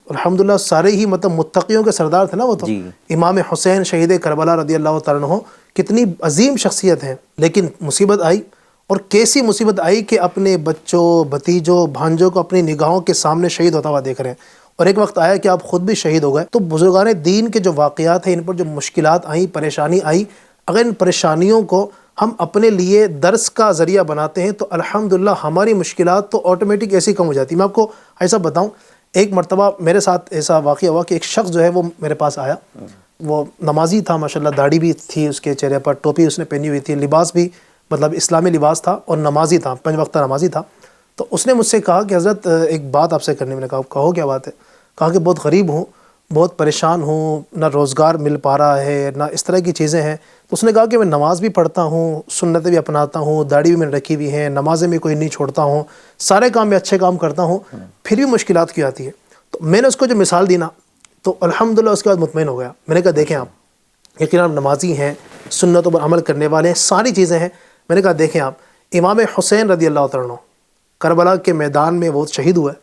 الحمدللہ سارے ہی مطلب متقیوں کے سردار تھے نا وہ تو. امام حسین شہید کربلا رضی اللہ تعالیٰ عنہ کتنی عظیم شخصیت ہیں، لیکن مصیبت آئی. اور کیسی مصیبت آئی کہ اپنے بچوں، بھتیجوں، بھانجوں کو اپنی نگاہوں کے سامنے شہید ہوتا ہوا دیکھ رہے ہیں. اور ایک وقت آیا کہ آپ خود بھی شہید ہو گئے. تو بزرگان دین کے جو واقعات ہیں، ان پر جو مشکلات آئیں، پریشانی آئی، اگر ان پریشانیوں کو ہم اپنے لیے درس کا ذریعہ بناتے ہیں تو الحمدللہ ہماری مشکلات تو آٹومیٹک ایسی کم ہو جاتی. میں آپ کو ایسا بتاؤں، ایک مرتبہ میرے ساتھ ایسا واقعہ ہوا کہ ایک شخص جو ہے وہ میرے پاس آیا. وہ نمازی تھا ماشاءاللہ، داڑھی بھی تھی اس کے چہرے پر، ٹوپی اس نے پہنی ہوئی تھی، لباس بھی مطلب اسلامی لباس تھا اور نمازی تھا، 5 وقتہ نمازی تھا. تو اس نے مجھ سے کہا کہ حضرت ایک بات آپ سے کرنی. میں نے کہا کہو کیا بات ہے؟ کہا کہ بہت غریب ہوں، بہت پریشان ہوں، نہ روزگار مل پا رہا ہے، نہ اس طرح کی چیزیں ہیں. تو اس نے کہا کہ میں نماز بھی پڑھتا ہوں، سنتیں بھی اپناتا ہوں، داڑھی بھی میں نے رکھی ہوئی ہیں، نمازیں بھی کوئی نہیں چھوڑتا ہوں، سارے کام میں اچھے کام کرتا ہوں، پھر بھی مشکلات کیوں آتی ہے؟ تو میں نے اس کو جو مثال دی نا تو الحمدللہ اس کے بعد مطمئن ہو گیا. میں نے کہا دیکھیں آپ یقیناً آپ نمازی ہیں، سنتوں پر عمل کرنے والے ہیں، ساری چیزیں ہیں. میں نے کہا دیکھیں آپ، امام حسین رضی اللہ تعالیٰ عنہ کربلا کے میدان میں وہ شہید ہوئے،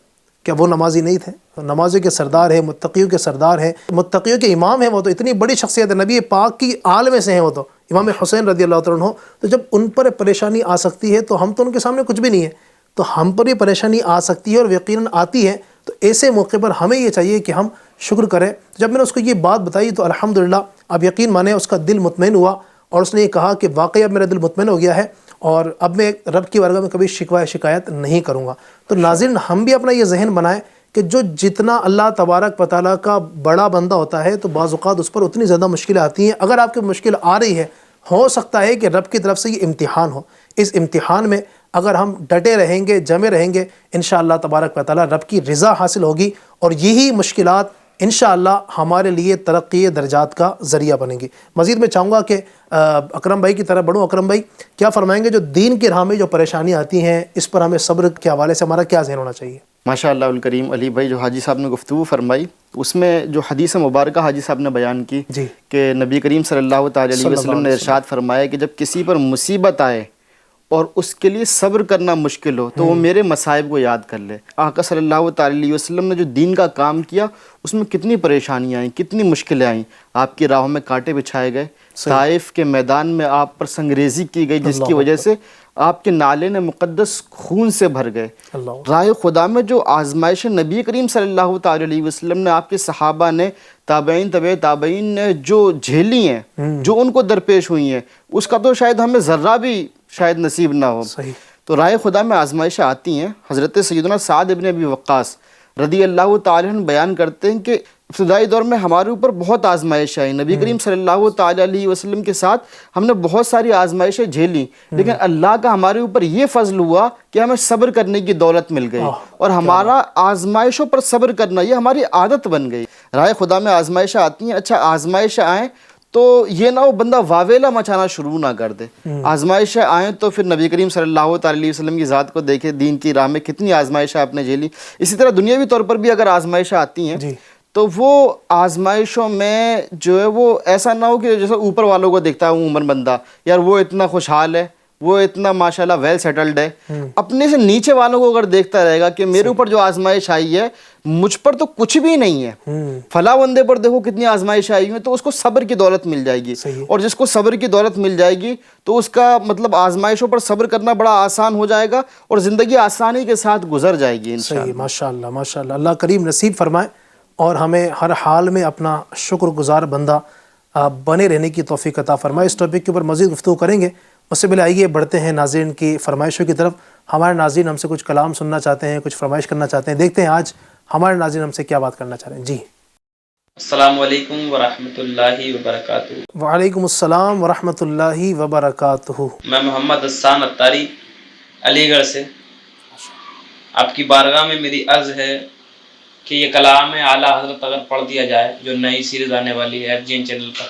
کیا وہ نمازی نہیں تھے؟ نمازیوں کے سردار ہیں، متقیوں کے سردار ہیں، متقیوں کے امام ہیں. وہ تو اتنی بڑی شخصیت ہے، نبی پاک کی آل میں سے ہیں وہ تو، امام حسین رضی اللہ تعالیٰ عنہ. تو جب ان پر پریشانی آ سکتی ہے تو ہم تو ان کے سامنے کچھ بھی نہیں ہے، تو ہم پر بھی پریشانی آ سکتی ہے اور یقیناً آتی ہے. تو ایسے موقع پر ہمیں یہ چاہیے کہ ہم شکر کریں. جب میں نے اس کو یہ بات بتائی تو الحمدللہ آپ یقین مانیں اس کا دل مطمئن ہوا اور اس نے یہ کہا کہ واقعی اب میرا دل مطمئن ہو گیا ہے اور اب میں رب کی بارگاہ میں کبھی شکایت نہیں کروں گا. تو ناظرین ہم بھی اپنا یہ ذہن بنائیں کہ جو جتنا اللہ تبارک و تعالیٰ کا بڑا بندہ ہوتا ہے تو بعض اوقات اس پر اتنی زیادہ مشکلیں آتی ہیں. اگر آپ کی مشکل آ رہی ہے، ہو سکتا ہے کہ رب کی طرف سے یہ امتحان ہو. اس امتحان میں اگر ہم ڈٹے رہیں گے، جمے رہیں گے، انشاءاللہ تبارک و تعالیٰ رب کی رضا حاصل ہوگی اور یہی مشکلات انشاءاللہ ہمارے لیے ترقی درجات کا ذریعہ بنیں گی. مزید میں چاہوں گا کہ اکرم بھائی کی طرف بڑھوں. اکرم بھائی کیا فرمائیں گے جو دین کی راہ میں جو پریشانی آتی ہیں اس پر ہمیں صبر کے حوالے سے ہمارا کیا ذہن ہونا چاہیے؟ ماشاء اللہ الکریم علی بھائی، جو حاجی صاحب نے گفتگو فرمائی اس میں جو حدیث مبارکہ حاجی صاحب نے بیان کی جی کہ نبی کریم صلی اللہ تعالی علیہ وسلم نے ارشاد فرمایا کہ جب کسی پر مصیبت آئے اور اس کے لیے صبر کرنا مشکل ہو تو وہ میرے مصائب کو یاد کر لے. آقا صلی اللہ تعالی علیہ وسلم نے جو دین کا کام کیا اس میں کتنی پریشانیاں آئیں، کتنی مشکلیں آئیں. آپ کی راہوں میں کانٹے بچھائے گئے، طائف کے میدان میں آپ پر سنگریزی کی گئی جس کی وجہ سے آپ کے نالے نے مقدس خون سے بھر گئے. راہ خدا میں جو آزمائش نبی کریم صلی اللہ تعالی علیہ وسلم نے، آپ کے صحابہ نے، تابعین طبع تابعین نے جو جھیلی ہیں، جو ان کو درپیش ہوئی ہیں، اس کا تو شاید ہمیں ذرہ بھی شاید نصیب نہ ہو. تو راہ خدا میں آزمائشیں آتی ہیں. حضرت سیدنا سعد ابن ابی وقاص رضی اللہ تعالیٰ عنہ بیان کرتے ہیں کہ ابتدائی دور میں ہمارے اوپر بہت آزمائش آئی، نبی کریم صلی اللہ تعالیٰ علیہ وسلم کے ساتھ ہم نے بہت ساری آزمائشیں جھیلی، لیکن اللہ کا ہمارے اوپر یہ فضل ہوا کہ ہمیں صبر کرنے کی دولت مل گئی، اور ہمارا آزمائشوں پر صبر کرنا یہ ہماری عادت بن گئی۔ رائے خدا میں آزمائشیں آتی ہیں، اچھا آزمائشیں آئیں تو یہ نہ وہ بندہ واویلا مچانا شروع نہ کر دے، آزمائشیں آئیں تو پھر نبی کریم صلی اللہ تعالیٰ علیہ وسلم کی ذات کو دیکھے، دین کی راہ میں کتنی آزمائشیں آپ نے جھیلی۔ اسی طرح دنیاوی طور پر بھی اگر آزمائشیں آتی ہیں تو وہ آزمائشوں میں جو ہے وہ ایسا نہ ہو کہ جیسے اوپر والوں کو دیکھتا ہے عموماً بندہ، یار وہ اتنا خوشحال ہے، وہ اتنا ماشاءاللہ ویل سیٹلڈ ہے، اپنے سے نیچے والوں کو اگر دیکھتا رہے گا کہ میرے اوپر جو آزمائش آئی ہے مجھ پر تو کچھ بھی نہیں ہے، فلاں بندے پر دیکھو کتنی آزمائش آئی ہیں، تو اس کو صبر کی دولت مل جائے گی، اور جس کو صبر کی دولت مل جائے گی تو اس کا مطلب آزمائشوں پر صبر کرنا بڑا آسان ہو جائے گا، اور زندگی آسانی کے ساتھ گزر جائے گی انشاءاللہ۔ صحیح، ماشاءاللہ ماشاءاللہ، اللہ کریم نصیب فرمائے اور ہمیں ہر حال میں اپنا شکر گزار بندہ بنے رہنے کی توفیق عطا فرمائے۔ اس ٹاپک کے اوپر مزید گفتگو کریں گے، اس سے پہلے آئیے بڑھتے ہیں ناظرین کی فرمائشوں کی طرف۔ ہمارے ناظرین ہم سے کچھ کلام سننا چاہتے ہیں، کچھ فرمائش کرنا چاہتے ہیں، دیکھتے ہیں آج ہمارے ناظرین ہم سے کیا بات کرنا چاہ رہے ہیں۔ جی السلام علیکم ورحمۃ اللہ وبرکاتہ۔ وعلیکم السلام ورحمۃ اللہ وبرکاتہ۔ میں محمد حسان اتاری علی گڑھ سے، آپ کی بارگاہ میں میری عرض ہے کہ یہ کلام اعلیٰ حضرت اگر پڑھ دیا جائے، جو نئی سیریز آنے والی ہے FGN چینل پر،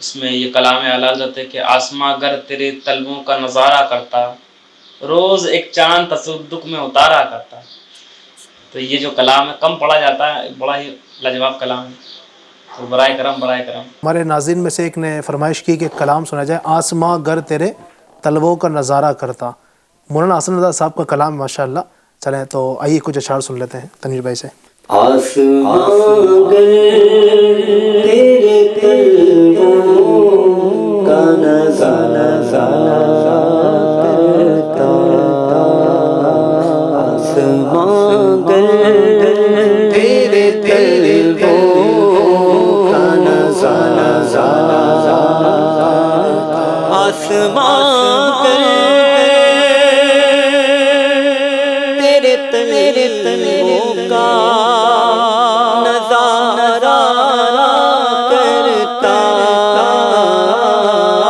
اس میں یہ کلام اعلیٰ حضرت ہے کہ آسماں گر تیرے طلبوں کا نظارہ کرتا، روز ایک چاند تصدق میں اتارا کرتا۔ تو یہ جو کلام ہے کم پڑھا جاتا ہے، بڑا ہی لاجواب کلام ہے، تو برائے کرم ہمارے ناظرین میں سے ایک نے فرمائش کی کہ کلام سنا جائے، آسماں گر تیرے طلبوں کا نظارہ کرتا۔ مولانا حسن رضا صاحب کا کلام ماشاءاللہ، چلیں تو آئیے کچھ اشعار سن لیتے ہیں تنویر بھائی سے۔ آسمان گر تیرے طلبوں کا نظارہ کرتا، آسمان گر تیرے طلبوں کا نظارہ، آسمان گر تیرے طلبوں کا نظارہ کرتا،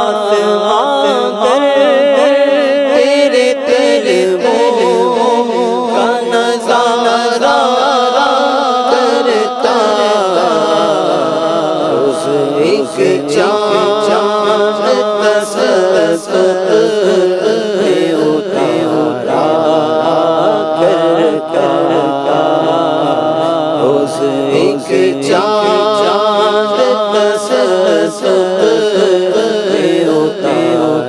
آسمان گر تیرے طلبوں کا نظارہ کرتا، روز ایک چاند تصدق میں اتارا کرتا، روز ایک چاند تصدق میں اتارا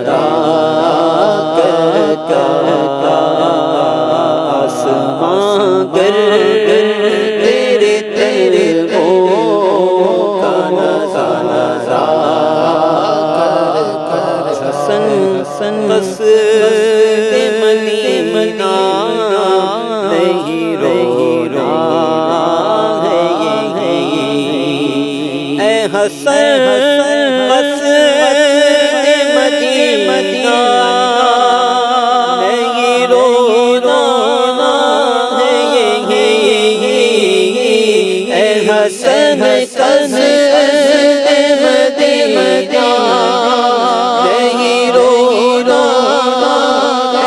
کرتا، آسمان گر تیرے طلبوں کا نظارہ کرتا، سن مدینہ نہیں رونا ہے، اے حسن مدینہ نہیں رونا ہے، اے حسن مدینہ نہیں رونا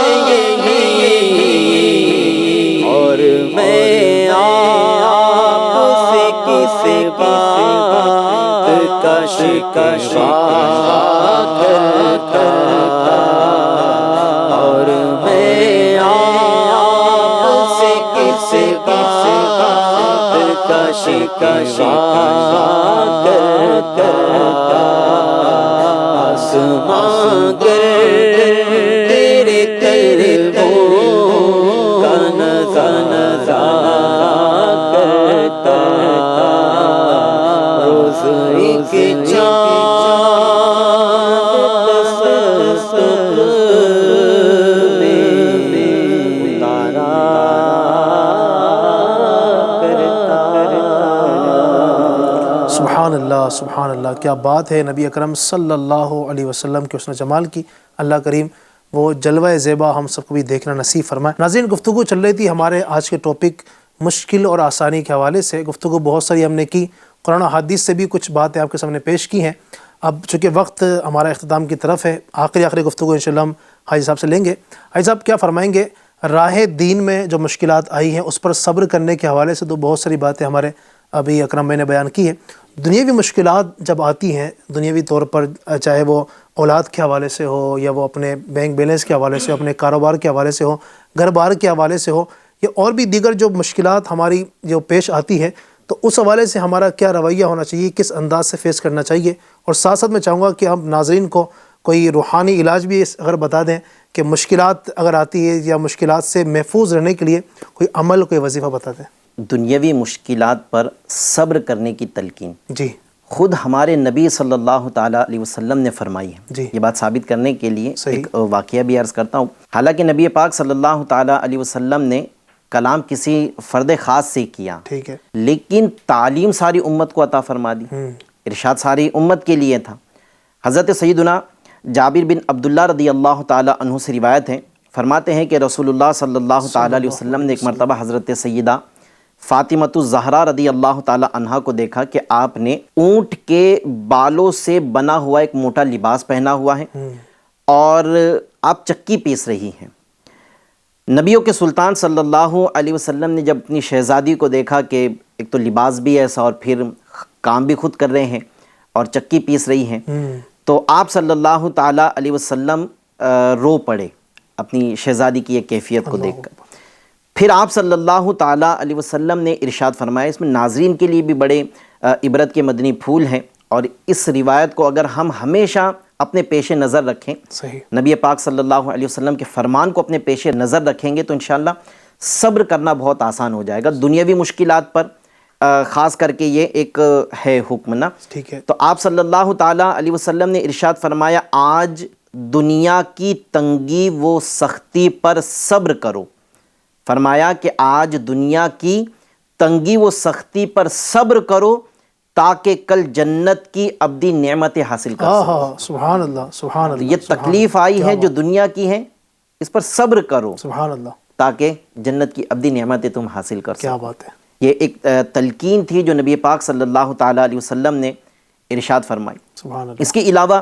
ہے، اور میں آپ سے کس بات کا شکوہ کرتا، اور میں آپ سے کس بات کا شکوہ کرتا، آسمان گر تیرے طلبوں کا نظارہ کرتا، روز ایک چاند تصدق میں اتارا کرتا۔ سبحان اللہ سبحان اللہ، کیا بات ہے نبی اکرم صلی اللہ علیہ وسلم کے حسن جمال کی۔ اللہ کریم وہ جلوہ زیبا ہم سب کو بھی دیکھنا نصیب فرمائے۔ ناظرین، گفتگو چل رہی تھی ہمارے آج کے ٹاپک مشکل اور آسانی کے حوالے سے گفتگو بہت ساری ہم نے کی، قرآن و حدیث سے بھی کچھ باتیں آپ کے سامنے پیش کی ہیں۔ اب چونکہ وقت ہمارا اختتام کی طرف ہے، آخری گفتگو انشاءاللہ ہم حاجی صاحب سے لیں گے۔ حاجی صاحب کیا فرمائیں گے راہ دین میں جو مشکلات آئی ہیں اس پر صبر کرنے کے حوالے سے؟ تو بہت ساری باتیں ہمارے ابھی اکرم بھائی نے بیان کی ہیں۔ دنیاوی مشکلات جب آتی ہیں دنیاوی طور پر، چاہے وہ اولاد کے حوالے سے ہو یا وہ اپنے بینک بیلنس کے حوالے سے، اپنے کاروبار کے حوالے سے ہو، گھر بار کے حوالے سے ہو، یا اور بھی دیگر جو مشکلات ہماری جو پیش آتی ہے، تو اس حوالے سے ہمارا کیا رویہ ہونا چاہیے، کس انداز سے فیس کرنا چاہیے؟ اور ساتھ ساتھ میں چاہوں گا کہ ہم ناظرین کو کوئی روحانی علاج بھی اگر بتا دیں کہ مشکلات اگر آتی ہے یا مشکلات سے محفوظ رہنے کے لیے کوئی عمل، کوئی وظیفہ بتا دیں۔ دنیاوی مشکلات پر صبر کرنے کی تلقین جی، خود ہمارے نبی صلی اللہ تعالیٰ علیہ وسلم نے فرمائی ہے۔ جی، یہ بات ثابت کرنے کے لیے صحیح۔ ایک واقعہ بھی عرض کرتا ہوں۔ حالانکہ نبی پاک صلی اللہ تعالیٰ علیہ وسلم نے کلام کسی فرد خاص سے کیا، ٹھیک ہے، لیکن تعلیم ساری امت کو عطا فرما دی، ارشاد ساری امت کے لیے تھا۔ حضرت سیدنا جابر بن عبداللہ رضی اللہ تعالیٰ عنہ سے روایت ہے، فرماتے ہیں کہ رسول اللہ صلی اللہ تعالیٰ علیہ وسلم نے ایک مرتبہ حضرت سیدہ فاطمۃ الزہرا رضی اللہ تعالیٰ عنہا کو دیکھا کہ آپ نے اونٹ کے بالوں سے بنا ہوا ایک موٹا لباس پہنا ہوا ہے اور آپ چکی پیس رہی ہیں۔ نبیوں کے سلطان صلی اللہ علیہ وسلم نے جب اپنی شہزادی کو دیکھا کہ ایک تو لباس بھی ایسا اور پھر کام بھی خود کر رہے ہیں اور چکی پیس رہی ہیں، تو آپ صلی اللہ تعالیٰ علیہ وسلم رو پڑے اپنی شہزادی کی یہ کیفیت کو دیکھ کر۔ پھر آپ صلی اللہ تعالیٰ علیہ وسلم نے ارشاد فرمایا، اس میں ناظرین کے لیے بھی بڑے عبرت کے مدنی پھول ہیں، اور اس روایت کو اگر ہم ہمیشہ اپنے پیش نظر رکھیں، صحیح، نبی پاک صلی اللہ علیہ وسلم کے فرمان کو اپنے پیش نظر رکھیں گے تو انشاءاللہ صبر کرنا بہت آسان ہو جائے گا دنیاوی مشکلات پر، خاص کر کے یہ ایک ہے حکم نا۔ ٹھیک ہے، تو آپ صلی اللہ تعالیٰ علیہ وسلم نے ارشاد فرمایا، آج دنیا کی تنگی و سختی پر صبر کرو۔ فرمایا کہ آج دنیا کی تنگی و سختی پر صبر کرو تاکہ کل جنت کی ابدی نعمتیں حاصل کر سکو۔ سبحان اللہ، سبحان اللہ، یہ تکلیف آئی ہے جو دنیا کی ہے، اس پر صبر کرو سبحان اللہ، تاکہ جنت کی ابدی نعمتیں تم حاصل کر کیا سکو۔ بات ہے، یہ ایک تلقین تھی جو نبی پاک صلی اللہ تعالیٰ علیہ وسلم نے ارشاد فرمائی۔ سبحان اللہ، اس کے علاوہ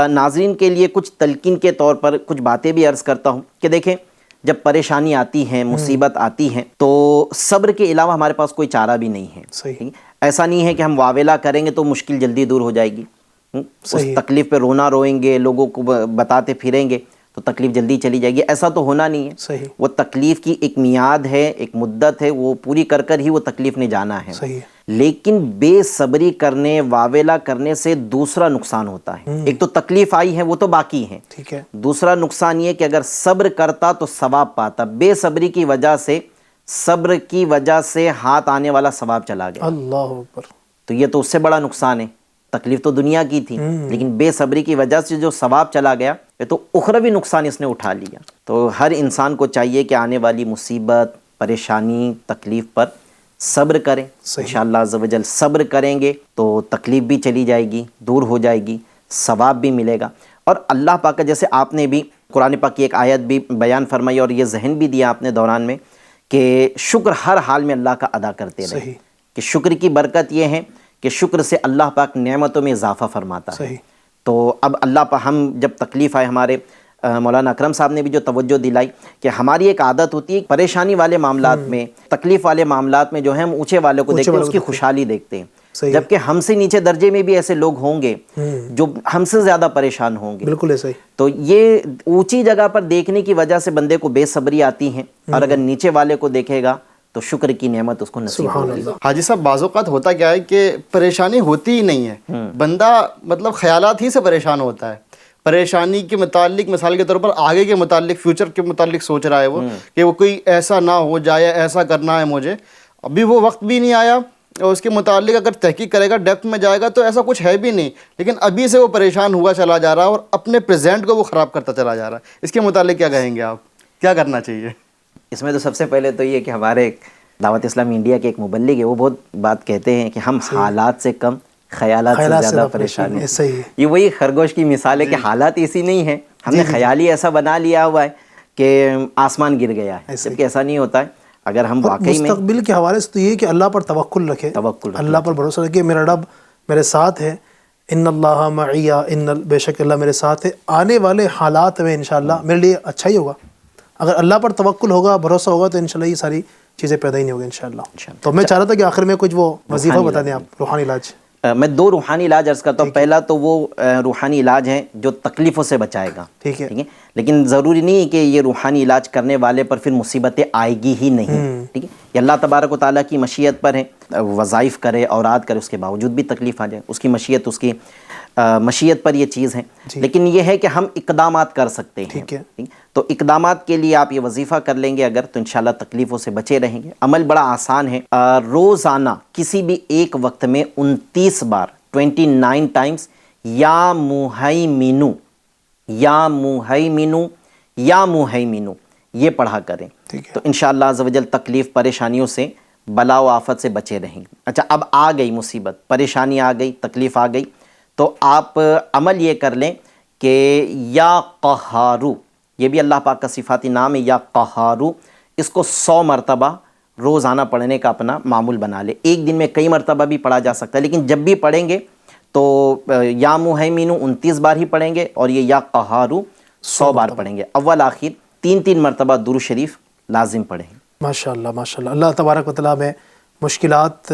ناظرین کے لیے کچھ تلقین کے طور پر کچھ باتیں بھی عرض کرتا ہوں کہ دیکھیں، جب پریشانی آتی ہیں، مصیبت آتی ہیں، تو صبر کے علاوہ ہمارے پاس کوئی چارہ بھی نہیں ہے۔ صحیح، ایسا نہیں ہے کہ ہم واویلا کریں گے تو مشکل جلدی دور ہو جائے گی، اس تکلیف پہ رونا روئیں گے، لوگوں کو بتاتے پھریں گے تو تکلیف جلدی چلی جائے گی، ایسا تو ہونا نہیں ہے۔ صحیح، وہ تکلیف کی ایک میعاد ہے، ایک مدت ہے، وہ پوری کر کر ہی وہ تکلیف نے جانا ہے۔ صحیح، لیکن بے صبری کرنے، واویلا کرنے سے دوسرا نقصان ہوتا ہے۔ ایک تو تکلیف آئی ہے وہ تو باقی ہے، ٹھیک ہے، دوسرا نقصان یہ کہ اگر صبر کرتا تو ثواب پاتا، بے صبری کی وجہ سے، صبر کی وجہ سے ہاتھ آنے والا ثواب چلا گیا، اللہ اکبر، تو یہ تو اس سے بڑا نقصان ہے۔ تکلیف تو دنیا کی تھی، لیکن بے صبری کی وجہ سے جو ثواب چلا گیا، یہ تو اخروی نقصان اس نے اٹھا لیا۔ تو ہر انسان کو چاہیے کہ آنے والی مصیبت، پریشانی، تکلیف پر صبر کریں۔ انشاءاللہ عز و جل صبر کریں گے تو تکلیف بھی چلی جائے گی، دور ہو جائے گی، ثواب بھی ملے گا۔ اور اللہ پاک کا، جیسے آپ نے بھی قرآن پاک کی ایک آیت بھی بیان فرمائی اور یہ ذہن بھی دیا آپ نے دوران میں کہ شکر ہر حال میں اللہ کا ادا کرتے رہیں، صحیح، کہ شکر کی برکت یہ ہے کہ شکر سے اللہ پاک نعمتوں میں اضافہ فرماتا ہے۔ صحیح، تو اب اللہ پاک، ہم جب تکلیف آئے، ہمارے مولانا اکرم صاحب نے بھی جو توجہ دلائی کہ ہماری ایک عادت ہوتی ہے پریشانی والے معاملات میں، تکلیف والے معاملات میں جو ہے ہم اونچے والے کو دیکھتے ہیں، اس کی خوشحالی دیکھتے ہیں، جبکہ ہم سے نیچے درجے میں بھی ایسے لوگ ہوں گے جو ہم سے زیادہ پریشان ہوں گے۔ بالکل ایسا ہی، تو یہ اونچی جگہ پر دیکھنے کی وجہ سے بندے کو بے صبری آتی ہے، اور اگر نیچے والے کو دیکھے گا تو شکر کی نعمت اس کو نصیب ہوگی۔ حاجی صاحب، بعض اوقات ہوتا کیا ہے کہ پریشانی ہوتی ہی نہیں ہے، بندہ مطلب خیالات ہی سے پریشان ہوتا ہے، پریشانی کے متعلق، مثال کے طور پر آگے کے متعلق، فیوچر کے متعلق سوچ رہا ہے وہ کہ وہ کوئی ایسا نہ ہو جائے، ایسا کرنا ہے مجھے، ابھی وہ وقت بھی نہیں آیا، اور اس کے متعلق اگر تحقیق کرے گا، ڈیپتھ میں جائے گا تو ایسا کچھ ہے بھی نہیں، لیکن ابھی سے وہ پریشان ہوا چلا جا رہا ہے اور اپنے پریزنٹ کو وہ خراب کرتا چلا جا رہا ہے۔ اس کے متعلق کیا کہیں گے آپ، کیا کرنا چاہیے؟ اس میں تو سب سے پہلے تو یہ کہ ہمارے دعوت اسلامی انڈیا کے ایک مبلغ ہے، وہ بہت بات کہتے ہیں کہ ہم حالات سے کم خیالات سے زیادہ پریشان ہیں۔ ایسا ہی ہے، یہ وہی خرگوش کی مثال ہے کہ حالات ایسی نہیں ہیں، ہم نے خیال ہی ایسا بنا لیا ہوا ہے کہ آسمان گر گیا ہے، جبکہ ایسا نہیں ہوتا ہے۔ اگر ہم اور واقعی میں مستقبل کے حوالے سے تو یہ کہ اللہ پر توکل رکھے، توکل رکھے، اللہ پر بھروسہ رکھے، میرا رب میرے ساتھ ہے، ان اللہ معی، بے شک اللہ میرے ساتھ ہے، آنے والے حالات میں انشاءاللہ میرے لیے اچھا ہی ہوگا۔ اگر اللہ پر توکل ہوگا، بھروسہ ہوگا تو انشاءاللہ یہ ساری چیزیں پیدا ہی نہیں ہوگی انشاءاللہ۔ تو میں چاہ رہا تھا کہ آخر میں کچھ وہ وظیفہ بتا دیں آپ، روحانی علاج۔ میں 2 روحانی علاج عرض کرتا ہوں۔ پہلا تو وہ روحانی علاج ہے جو تکلیفوں سے بچائے گا، ٹھیک ہے، لیکن ضروری نہیں ہے کہ یہ روحانی علاج کرنے والے پر پھر مصیبتیں آئے گی ہی نہیں، ٹھیک ہے، یہ اللہ تبارک و تعالیٰ کی مشیت پر ہے، وظائف کرے، اوراد کرے، اس کے باوجود بھی تکلیف آ جائے، اس کی مشیت، اس کی مشیت پر یہ چیز ہے، لیکن یہ ہے کہ ہم اقدامات کر سکتے ہیں، ٹھیک ہے، تو اقدامات کے لیے آپ یہ وظیفہ کر لیں گے اگر، تو انشاءاللہ تکلیفوں سے بچے رہیں گے۔ عمل بڑا آسان ہے، روزانہ کسی بھی ایک وقت میں 29 بار 29 ٹائمز یا مہیمنو، یا مہیمنو، یا مہیمنو یہ پڑھا کریں، تو انشاءاللہ عز و جل تکلیف پریشانیوں سے، بلا و آفت سے بچے رہیں گے۔ اچھا، اب آ گئی مصیبت، پریشانی آ گئی، تکلیف آ گئی، تو آپ عمل یہ کر لیں کہ یا قہارو، یہ بھی اللہ پاک کا صفاتی نام ہے، یا قہارو، اس کو 100 مرتبہ روزانہ پڑھنے کا اپنا معمول بنا لے۔ ایک دن میں کئی مرتبہ بھی پڑھا جا سکتا ہے، لیکن جب بھی پڑھیں گے تو یا مہیمنو 29 بار ہی پڑھیں گے، اور یہ یا قہارو 100 بار پڑھیں گے۔ اول آخر 3 مرتبہ درود شریف لازم پڑھیں۔ ماشاءاللہ ماشاءاللہ، اللہ تبارک و تعالیٰ میں مشکلات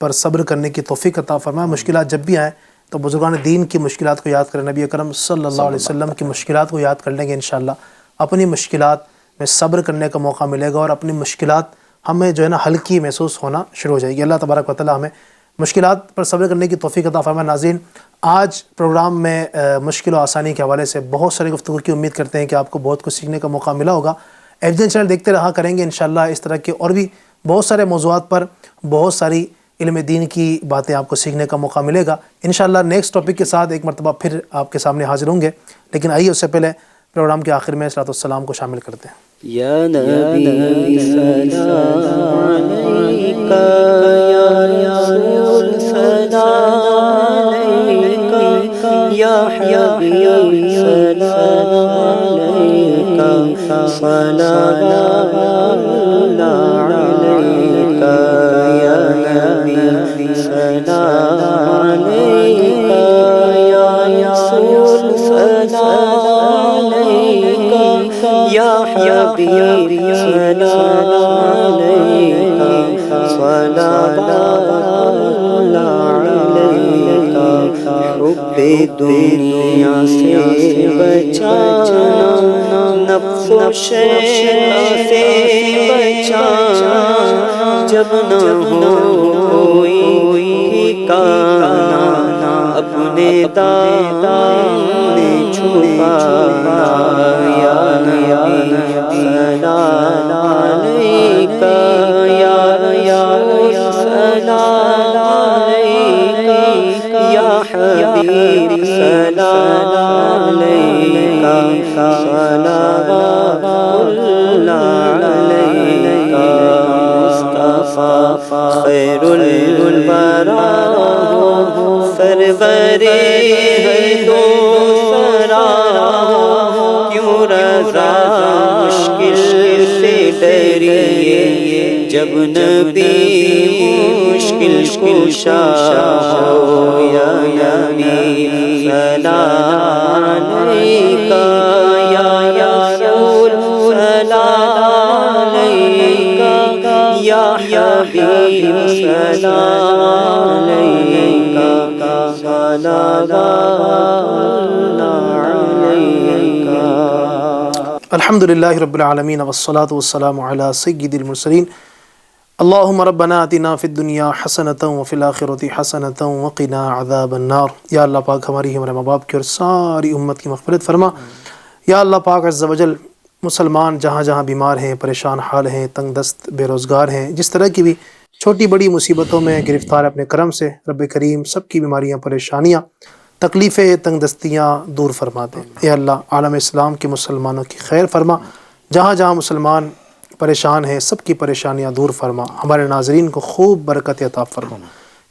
پر صبر کرنے کی توفیق عطا فرمائے۔ مشکلات جب بھی آئیں تو بزرگان دین کی مشکلات کو یاد کریں، نبی اکرم صلی اللہ علیہ وسلم کی مشکلات کو یاد کر لیں گے، انشاءاللہ اپنی مشکلات میں صبر کرنے کا موقع ملے گا، اور اپنی مشکلات ہمیں جو ہے نا ہلکی محسوس ہونا شروع ہو جائے گی۔ اللہ تبارک و تعالیٰ ہمیں مشکلات پر صبر کرنے کی توفیق عطا فرمائے۔ ناظرین، آج پروگرام میں مشکل و آسانی کے حوالے سے بہت ساری گفتگو کی امید کرتے ہیں کہ آپ کو بہت کچھ سیکھنے کا موقع ملا ہوگا۔ FGN چینل دیکھتے رہا کریں گے انشاءاللہ، اس طرح کے اور بھی بہت سارے موضوعات پر بہت ساری علم دین کی باتیں آپ کو سیکھنے کا موقع ملے گا انشاءاللہ۔ نیکسٹ ٹاپک کے ساتھ ایک مرتبہ پھر آپ کے سامنے حاضر ہوں گے، لیکن آئیے اس سے پہلے پروگرام کے آخر میں صلاۃ والسلام کو شامل کرتے ہیں۔ یا نبی سلام علیکہ، یا رسول سلام علیکہ، یا حبیب سلام علیکہ، صلوات اللہ علیکہ، یا نبی سلام علیکہ، یا رسول سلام علیکہ، یا حبیب سلام علیکہ، صلوات اللہ علیکہ، حب دنیا سے بچانا، نفس و شیطان سے بچانا، جب نہ ہو کوئی ٹھکانا، اپنے دامن میں چھپانا، یا نبی سلام علیکہ، یا رسول سلام علیکہ، یا حبیب سلام علیکہ، صلوات اللہ علیکہ، مصطفیٰ خیر الورا، سرور دو سرا، کیوں رضا مشکل سے ڈریے، جب نبی مشکل کشا ہو، یا نبی سلام علیکہ، یا رسول سلام علیکہ، یا حبیب سلام علیکہ، صلوات اللہ علیکہ۔ الحمدللہ رب العالمین، والصلاة والسلام علی سید المرسلین۔ اللہم ربنا آتنا فی الدنیا حسنۃ وفی الآخرۃ حسنۃ وقنا عذاب النار۔ یا اللہ پاک ہماری ہمارے ماں باپ کی اور ساری امت کی مغفرت فرما۔ یا اللہ پاک عز و جل، مسلمان جہاں جہاں بیمار ہیں، پریشان حال ہیں، تنگ دست بے روزگار ہیں، جس طرح کی بھی چھوٹی بڑی مصیبتوں میں گرفتار اپنے کرم سے، رب کریم سب کی بیماریاں، پریشانیاں، تکلیفیں، تنگ دستیاں دور فرما دے۔ اے اللہ عالم اسلام کے مسلمانوں کی خیر فرما، جہاں جہاں مسلمان پریشان ہیں سب کی پریشانیاں دور فرما، ہمارے ناظرین کو خوب برکت عطا فرما۔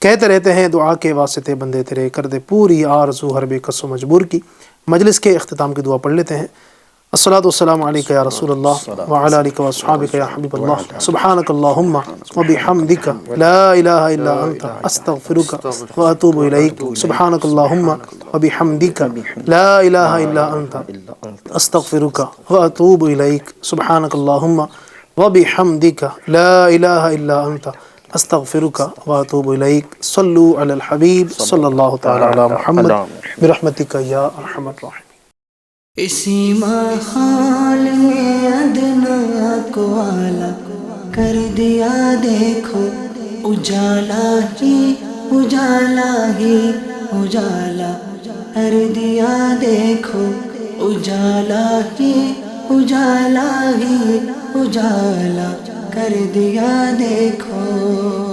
کہتے رہتے ہیں دعا کے واسطے بندے تیرے، کر دے پوری آرزو ہر بے کس و مجبور کی۔ مجلس کے اختتام کی دعا پڑھ لیتے ہیں۔ الصلاۃ والسلام علیک یا رسول اللہ وعلی آلک واصحابک یا حبیب اللہ سبحانک اللہم وبحمدک لا الہ الا انت استغفرک واتوب الیک سبحانک اللہم وبحمدک لا الہ الا انت استغفرک واتوب الیک سبحانک اللہم وبحمدک لا الہ الا انت استغفرک واتوب الیک صلو علی الحبیب صلی اللہ تعالی علی محمد برحمتک یا ارحم الراحمین۔ اسی ماحول میں ادنا کو اعلیٰ کر دیا دیکھو، اجالا ہی اجالا ہی اجالا کر دیا دیکھو، اجالا ہی اجالا ہی اجالا کر دیا دیکھو۔